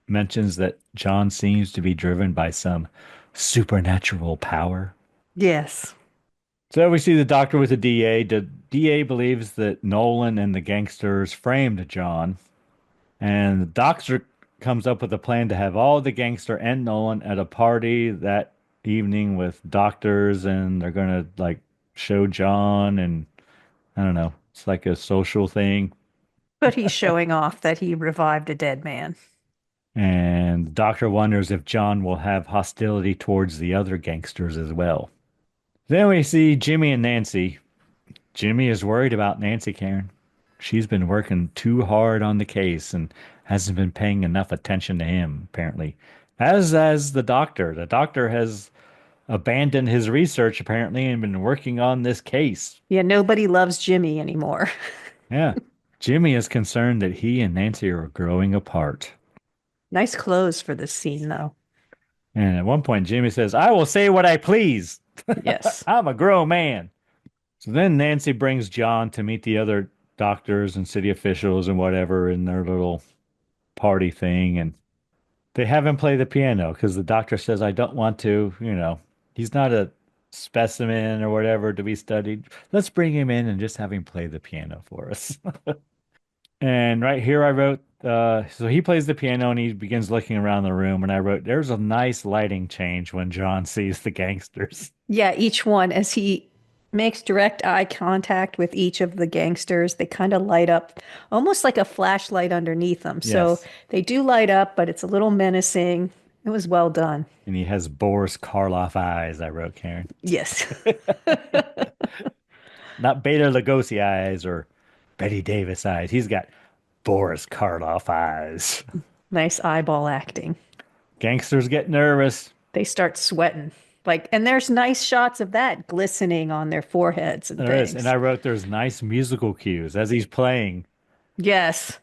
mentions that John seems to be driven by some supernatural power. Yes. So we see the doctor with the DA. The DA believes that Nolan and the gangsters framed John, and the doctor comes up with a plan to have all the gangster and Nolan at a party that evening with doctors, and they're gonna like show John, and I don't know, it's like a social thing. But he's showing off that he revived a dead man. And the doctor wonders if John will have hostility towards the other gangsters as well. Then we see Jimmy and Nancy. Jimmy is worried about Nancy, Karen. She's been working too hard on the case and hasn't been paying enough attention to him, apparently. As the doctor. The doctor has abandoned his research, apparently, and been working on this case. Yeah, nobody loves Jimmy anymore. Yeah. Jimmy is concerned that he and Nancy are growing apart. Nice clothes for this scene, though. And at one point, Jimmy says, I will say what I please. Yes. I'm a grown man. So then Nancy brings John to meet the other doctors and city officials and whatever in their little party thing. And they have him play the piano because the doctor says, I don't want to, he's not a specimen or whatever to be studied. Let's bring him in and just have him play the piano for us. And right here I wrote, so he plays the piano and he begins looking around the room. And I wrote, there's a nice lighting change when John sees the gangsters. Yeah, each one, as he makes direct eye contact with each of the gangsters, they kind of light up almost like a flashlight underneath them. So Yes. they do light up, but it's a little menacing. It was well done. And he has Boris Karloff eyes, I wrote, Karen. Yes. Not Bela Lugosi eyes or Betty Davis eyes. He's got Boris Karloff eyes. Nice eyeball acting. Gangsters get nervous. They start sweating. Like, and there's nice shots of that glistening on their foreheads and There is. And things. I wrote there's nice musical cues as he's playing. Yes.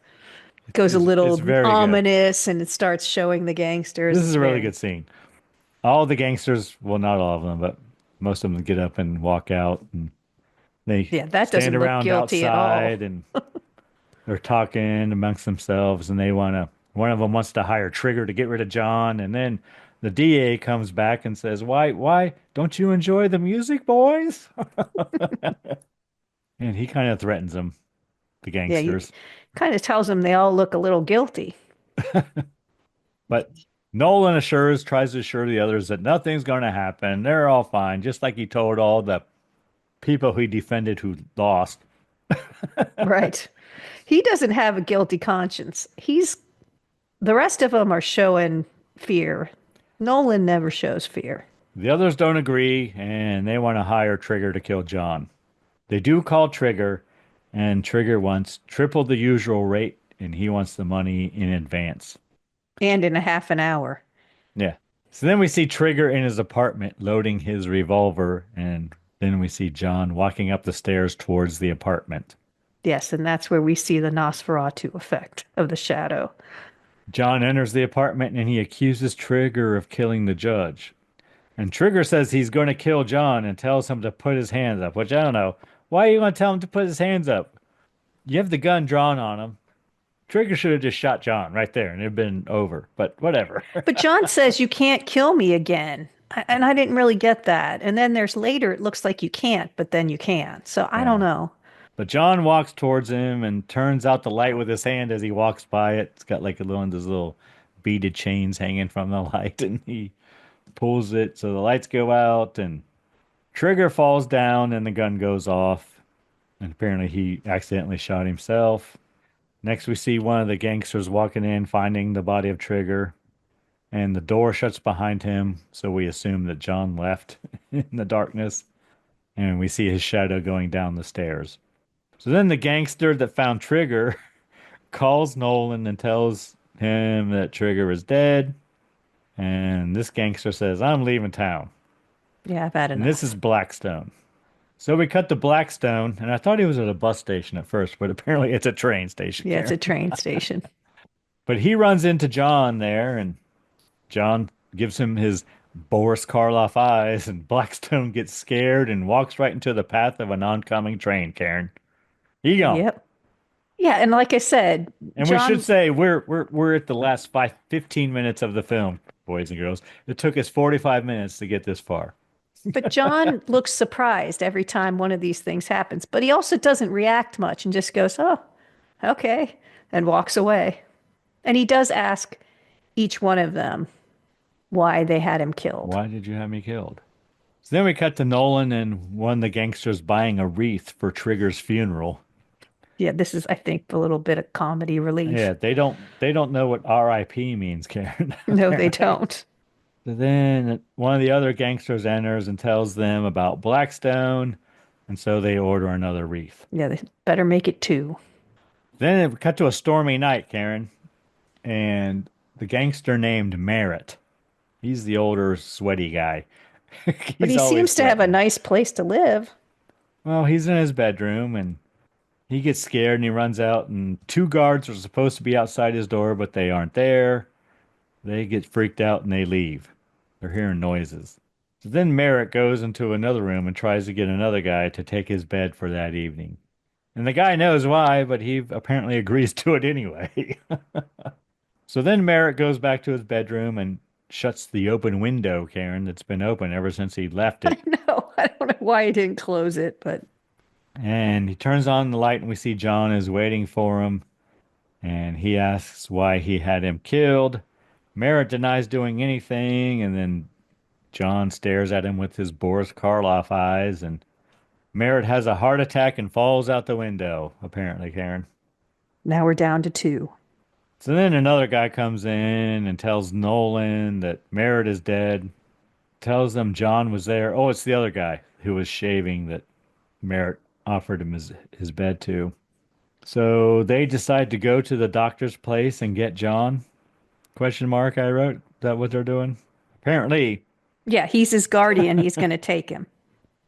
Goes a It's little very good. ominous and it starts showing the gangsters. This It's is a really very, good scene. All the gangsters, well, not all of them, but most of them get up and walk out and they yeah, that stand doesn't look around guilty at all. outside and they're talking amongst themselves and one of them wants to hire Trigger to get rid of John. And then the DA comes back and says, why don't you enjoy the music, boys? And he kind of threatens them, the Yeah, he gangsters. kind of tells them they all look a little guilty. But Nolan tries to assure the others that nothing's going to happen. They're all fine, just like he told all the people he defended who lost. Right. He doesn't have a guilty conscience. The rest of them are showing fear. Nolan never shows fear. The others don't agree, and they want to hire Trigger to kill John. They do call Trigger, and Trigger wants triple the usual rate, and he wants the money in advance. And in a half an hour. Yeah. So then we see Trigger in his apartment loading his revolver, and then we see John walking up the stairs towards the apartment. Yes, and that's where we see the Nosferatu effect of the shadow. John enters the apartment and he accuses Trigger of killing the judge. And Trigger says he's going to kill John and tells him to put his hands up, which I don't know. Why are you going to tell him to put his hands up? You have the gun drawn on him. Trigger should have just shot John right there and it'd been over, but whatever. But John says you can't kill me again. And I didn't really get that. And then there's later, it looks like you can't, but then you can. So I don't Yeah. know. But John walks towards him and turns out the light with his hand as he walks by it. It's got like those little beaded chains hanging from the light, and he pulls it so the lights go out, and Trigger falls down, and the gun goes off. And apparently he accidentally shot himself. Next, we see one of the gangsters walking in, finding the body of Trigger, and the door shuts behind him. So we assume that John left in the darkness, and we see his shadow going down the stairs. So then the gangster that found Trigger calls Nolan and tells him that Trigger is dead. And this gangster says, I'm leaving town. Yeah, I've had And enough. this is Blackstone. So we cut to Blackstone, and I thought he was at a bus station at first, but apparently it's a train station. Yeah, it's Karen. a train station. But he runs into John there, and John gives him his Boris Karloff eyes, and Blackstone gets scared and walks right into the path of an oncoming train, Karen. He gone. Yep. Yeah, and like I said, And we should John, say we're at the last 15 minutes of the film, boys and girls. It took us 45 minutes to get this far. but John looks surprised every time one of these things happens, but he also doesn't react much and just goes, "Oh, okay," and walks away. And he does ask each one of them why they had him killed. Why did you have me killed? So then we cut to Nolan and one of the gangsters buying a wreath for Trigger's funeral. Yeah, this is, I think, a little bit of comedy relief. Yeah, they don't know what RIP means, Karen. No, they don't. So then one of the other gangsters enters and tells them about Blackstone, and so they order another wreath. Yeah, they better make it two. Then it cut to a stormy night, Karen, and the gangster named Merritt. He's the older, sweaty guy. But he He's always seems to have a sweating. nice place to live. Well, he's in his bedroom and he gets scared and he runs out, and two guards are supposed to be outside his door, but they aren't there. They get freaked out and they leave. They're hearing noises. So then Merritt goes into another room and tries to get another guy to take his bed for that evening. And the guy knows why, but he apparently agrees to it anyway. So then Merritt goes back to his bedroom and shuts the open window, Karen, that's been open ever since he left it. No, I don't know why he didn't close it, but And he turns on the light and we see John is waiting for him. And he asks why he had him killed. Merritt denies doing anything. And then John stares at him with his Boris Karloff eyes. And Merritt has a heart attack and falls out the window, apparently, Karen. now we're down to two. So then another guy comes in and tells Nolan that Merritt is dead. Tells them John was there. Oh, it's the other guy who was shaving that Merritt offered him his bed to. So they decide to go to the doctor's place and get John. Question mark, I wrote. Is that what they're doing? Apparently. Yeah, he's his guardian. He's going to take him.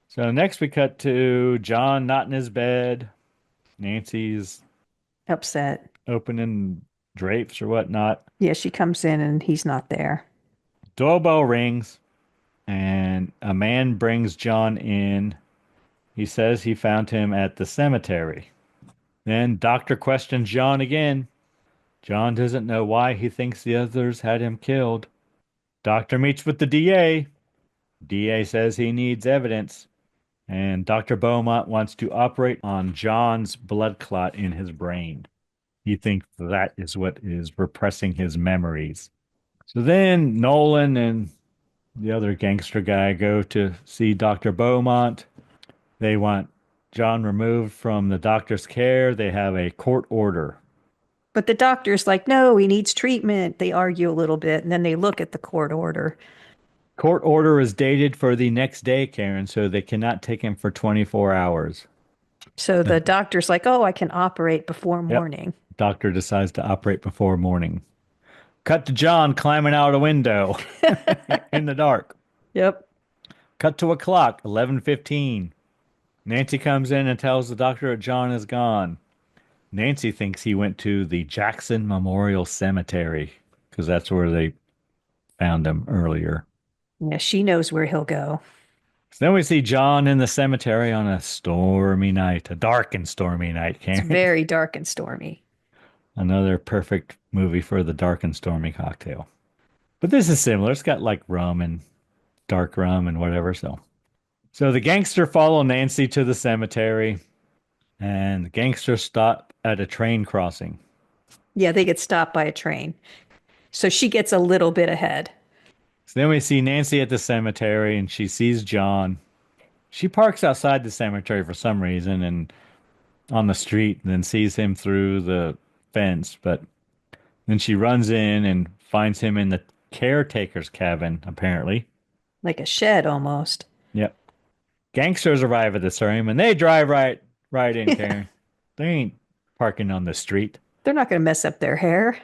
So next we cut to John not in his bed. Nancy's Upset. opening drapes or whatnot. Yeah, she comes in and he's not there. Doorbell rings and a man brings John in. He says he found him at the cemetery. Then doctor questions John again. John doesn't know why he thinks the others had him killed. Doctor meets with the DA. DA says he needs evidence. And Dr. Beaumont wants to operate on John's blood clot in his brain. He thinks that is what is repressing his memories. So then Nolan and the other gangster guy go to see Dr. Beaumont. They want John removed from the doctor's care. They have a court order. But the doctor's like, no, he needs treatment. They argue a little bit, and then they look at the court order. Court order is dated for the next day, Karen, so they cannot take him for 24 hours. So the doctor's like, oh, I can operate before Yep. morning. Doctor decides to operate before morning. Cut to John climbing out a window in the dark. Yep. Cut to a clock, 11:15. Nancy comes in and tells the doctor that John is gone. Nancy thinks he went to the Jackson Memorial Cemetery because that's where they found him earlier. Yeah, she knows where he'll go. So then we see John in the cemetery on a stormy night, a dark and stormy night, It's Karen. very dark and stormy. Another perfect movie for the dark and stormy cocktail. But this is similar. It's got like rum and dark rum and whatever. So the gangster follow Nancy to the cemetery, and the gangsters stop at a train crossing. Yeah, they get stopped by a train. So she gets a little bit ahead. So then we see Nancy at the cemetery, and she sees John. She parks outside the cemetery for some reason and on the street, and then sees him through the fence. But then she runs in and finds him in the caretaker's cabin, apparently. Like a shed almost. Yep. Gangsters arrive at the ceremony, and they drive right in, Karen. They ain't parking on the street. They're not going to mess up their hair.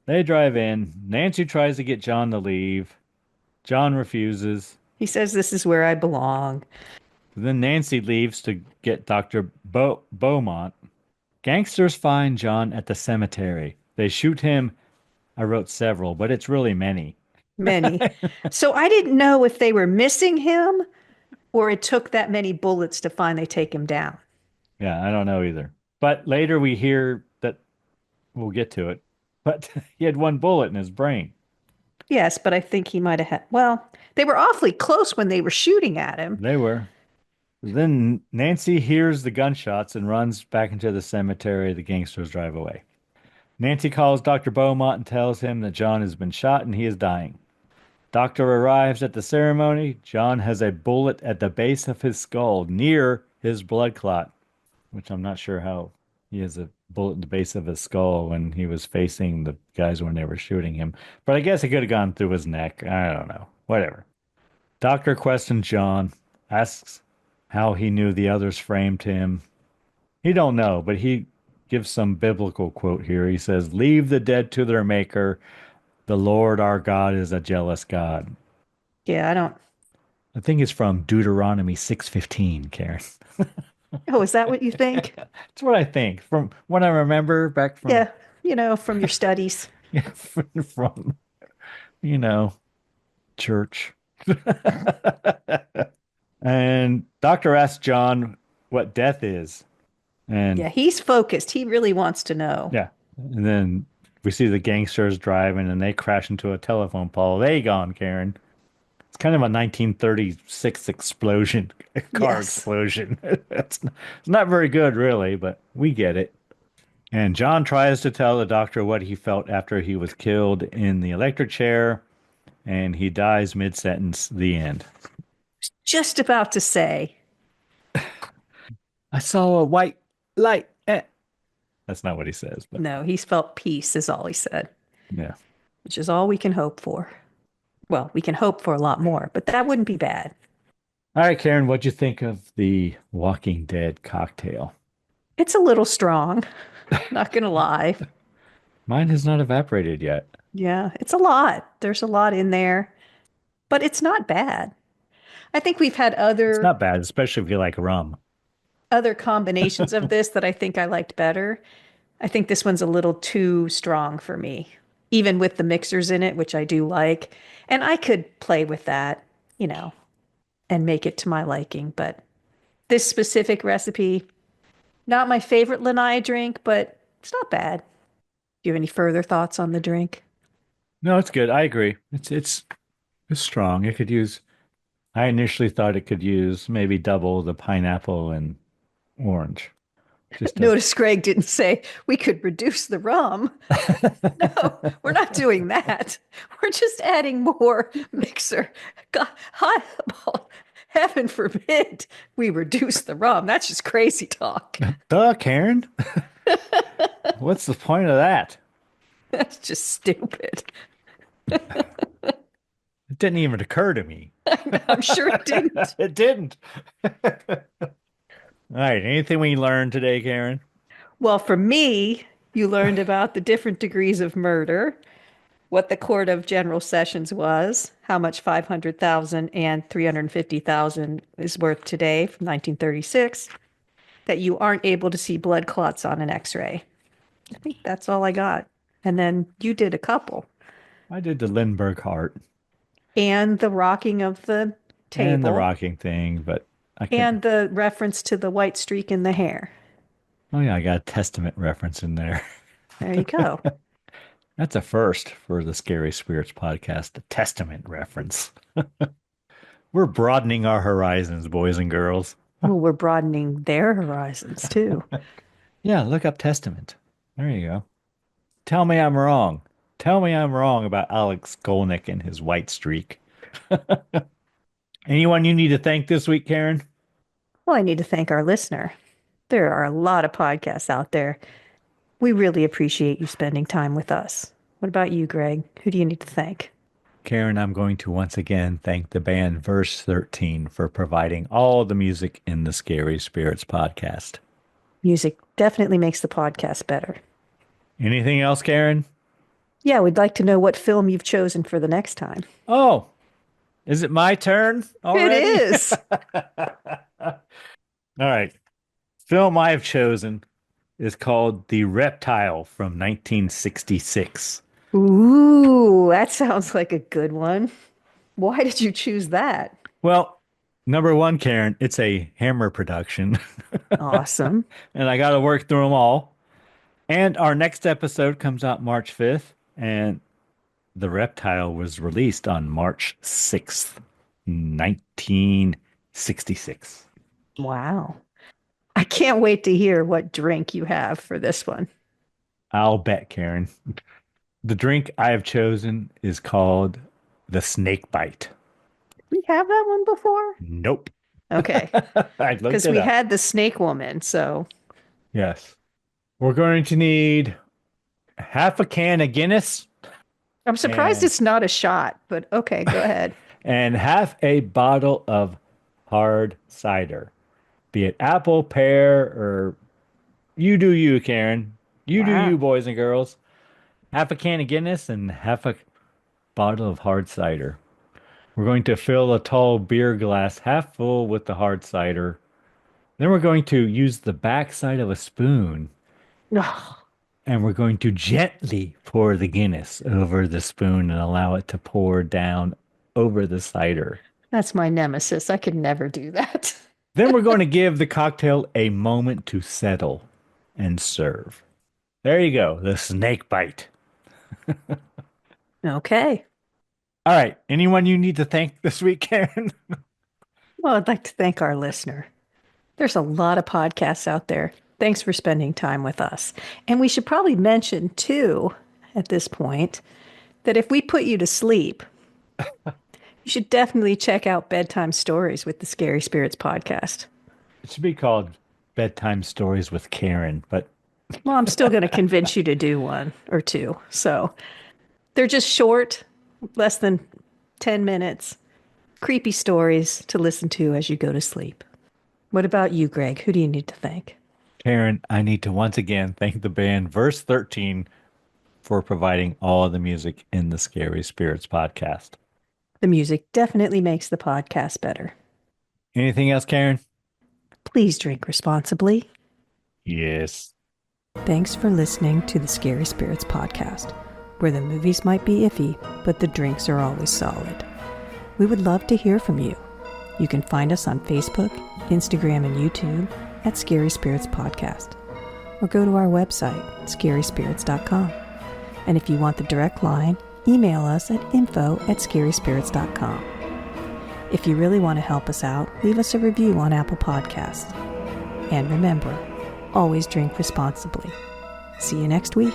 They drive in. Nancy tries to get John to leave. John refuses. He says, this is where I belong. Then Nancy leaves to get Dr. Beaumont. Gangsters find John at the cemetery. They shoot him. I wrote several, but it's really many. Many. So I didn't know if they were missing him or it took that many bullets to finally take him down. Yeah, I don't know either. But later we hear that we'll get to it. But he had one bullet in his brain. Yes, but I think he might have had, well, they were awfully close when they were shooting at him. They were. Then Nancy hears the gunshots and runs back into the cemetery. The gangsters drive away. Nancy calls Dr. Beaumont and tells him that John has been shot and he is dying. Doctor arrives at the ceremony. John has a bullet at the base of his skull near his blood clot, which I'm not sure how he has a bullet at the base of his skull when he was facing the guys when they were shooting him. But I guess it could have gone through his neck. I don't know. Whatever. Doctor questions John, asks how he knew the others framed him. He don't know, but he gives some biblical quote here. He says, "Leave the dead to their maker. The Lord our God is a jealous God." Yeah, I think it's from Deuteronomy 6:15, Karen. oh, is that what you think? That's what I think from what I remember back from Yeah, from your studies. yeah, from church. And doctor asks John what death is. And Yeah, he's focused. He really wants to know. yeah. And then we see the gangsters driving and they crash into a telephone pole. They gone, Karen. It's kind of a 1936 explosion, car explosion. It's not very good, really, but we get it. And John tries to tell the doctor what he felt after he was killed in the electric chair, and he dies mid-sentence, the end. Just about to say. I saw a white light. That's not what he says, but No, he's felt peace is all he said, yeah. which is all we can hope for. Well, we can hope for a lot more, but that wouldn't be bad. All right, Karen, what'd you think of the Walking Dead cocktail? It's a little strong, not going to lie. Mine has not evaporated yet. Yeah, it's a lot. There's a lot in there, but it's not bad. I think we've had It's not bad, especially if you like rum. other combinations of this that I think I liked better. I think this one's a little too strong for me, even with the mixers in it, which I do like. And I could play with that, and make it to my liking. But this specific recipe, not my favorite Lanai drink, but it's not bad. Do you have any further thoughts on the drink? No, it's good. I agree. It's strong. It could use. I initially thought it could use maybe double the pineapple and orange. Notice Greg didn't say we could reduce the rum. No, we're not doing that. We're just adding more mixer. God, Heaven forbid we reduce the rum. That's just crazy talk. Duh, Karen. What's the point of that? That's just stupid. It didn't even occur to me. I'm sure it didn't. It didn't. All right. Anything we learned today, Karen? Well, for me, you learned about the different degrees of murder, what the Court of General Sessions was, how much 500,000 and 350,000 is worth today from 1936, that you aren't able to see blood clots on an X-ray. I think that's all I got. And then you did a couple. I did the Lindbergh heart And the rocking of the table. and the rocking thing, but I can't. And the reference to the white streak in the hair. Oh, yeah, I got a Testament reference in there. There you go. That's a first for the Scary Spirits podcast, the Testament reference. We're broadening our horizons, boys and girls. Well, we're broadening their horizons too. Yeah, look up Testament. There you go. Tell me I'm wrong. Tell me I'm wrong about Alex Skolnick and his white streak. Anyone you need to thank this week, Karen? Well, I need to thank our listener. There are a lot of podcasts out there. We really appreciate you spending time with us. What about you, Greg? Who do you need to thank? Karen, I'm going to once again thank the band Verse 13 for providing all the music in the Scary Spirits podcast. Music definitely makes the podcast better. Anything else, Karen? Yeah, we'd like to know what film you've chosen for the next time. Oh, is it my turn already? It is. All right. Film I've chosen is called The Reptile from 1966. Ooh, that sounds like a good one. Why did you choose that? Well, number one, Karen, it's a Hammer production. Awesome. And I got to work through them all. And our next episode comes out March 5th. And The Reptile was released on March 6th, 1966. Wow. I can't wait to hear what drink you have for this one. I'll bet, Karen. The drink I have chosen is called the Snake Bite. Did we have that one before? Nope. Okay. I looked Because it we up. had the snake woman, so. Yes. We're going to need half a can of Guinness I'm surprised And- it's not a shot, but okay, go ahead. and half a bottle of hard cider. Be it apple, pear, or you do you, Karen. You do Wow. you, boys and girls. Half a can of Guinness and half a bottle of hard cider. We're going to fill a tall beer glass half full with the hard cider. Then we're going to use the backside of a spoon Ugh, and we're going to gently pour the Guinness over the spoon and allow it to pour down over the cider. that's my nemesis. I could never do that. Then we're going to give the cocktail a moment to settle and serve. There you go, the Snake Bite. Okay. All right, anyone you need to thank this week, Karen? Well, I'd like to thank our listener. There's a lot of podcasts out there. Thanks for spending time with us. And we should probably mention, too, at this point, that if we put you to sleep, you should definitely check out Bedtime Stories with the Scary Spirits podcast. It should be called Bedtime Stories with Karen, but Well, I'm still going to convince you to do one or two. So they're just short, less than 10 minutes, creepy stories to listen to as you go to sleep. What about you, Greg? Who do you need to thank? Karen, I need to once again thank the band Verse 13 for providing all the music in the Scary Spirits podcast. The music definitely makes the podcast better. Anything else, Karen? Please drink responsibly. Yes. Thanks for listening to the Scary Spirits podcast, where the movies might be iffy, but the drinks are always solid. We would love to hear from you. You can find us on Facebook, Instagram, and YouTube at Scary Spirits Podcast, or go to our website, scaryspirits.com. And if you want the direct line, email us at info@scaryspirits.com. If you really want to help us out, leave us a review on Apple Podcasts. And remember, always drink responsibly. See you next week.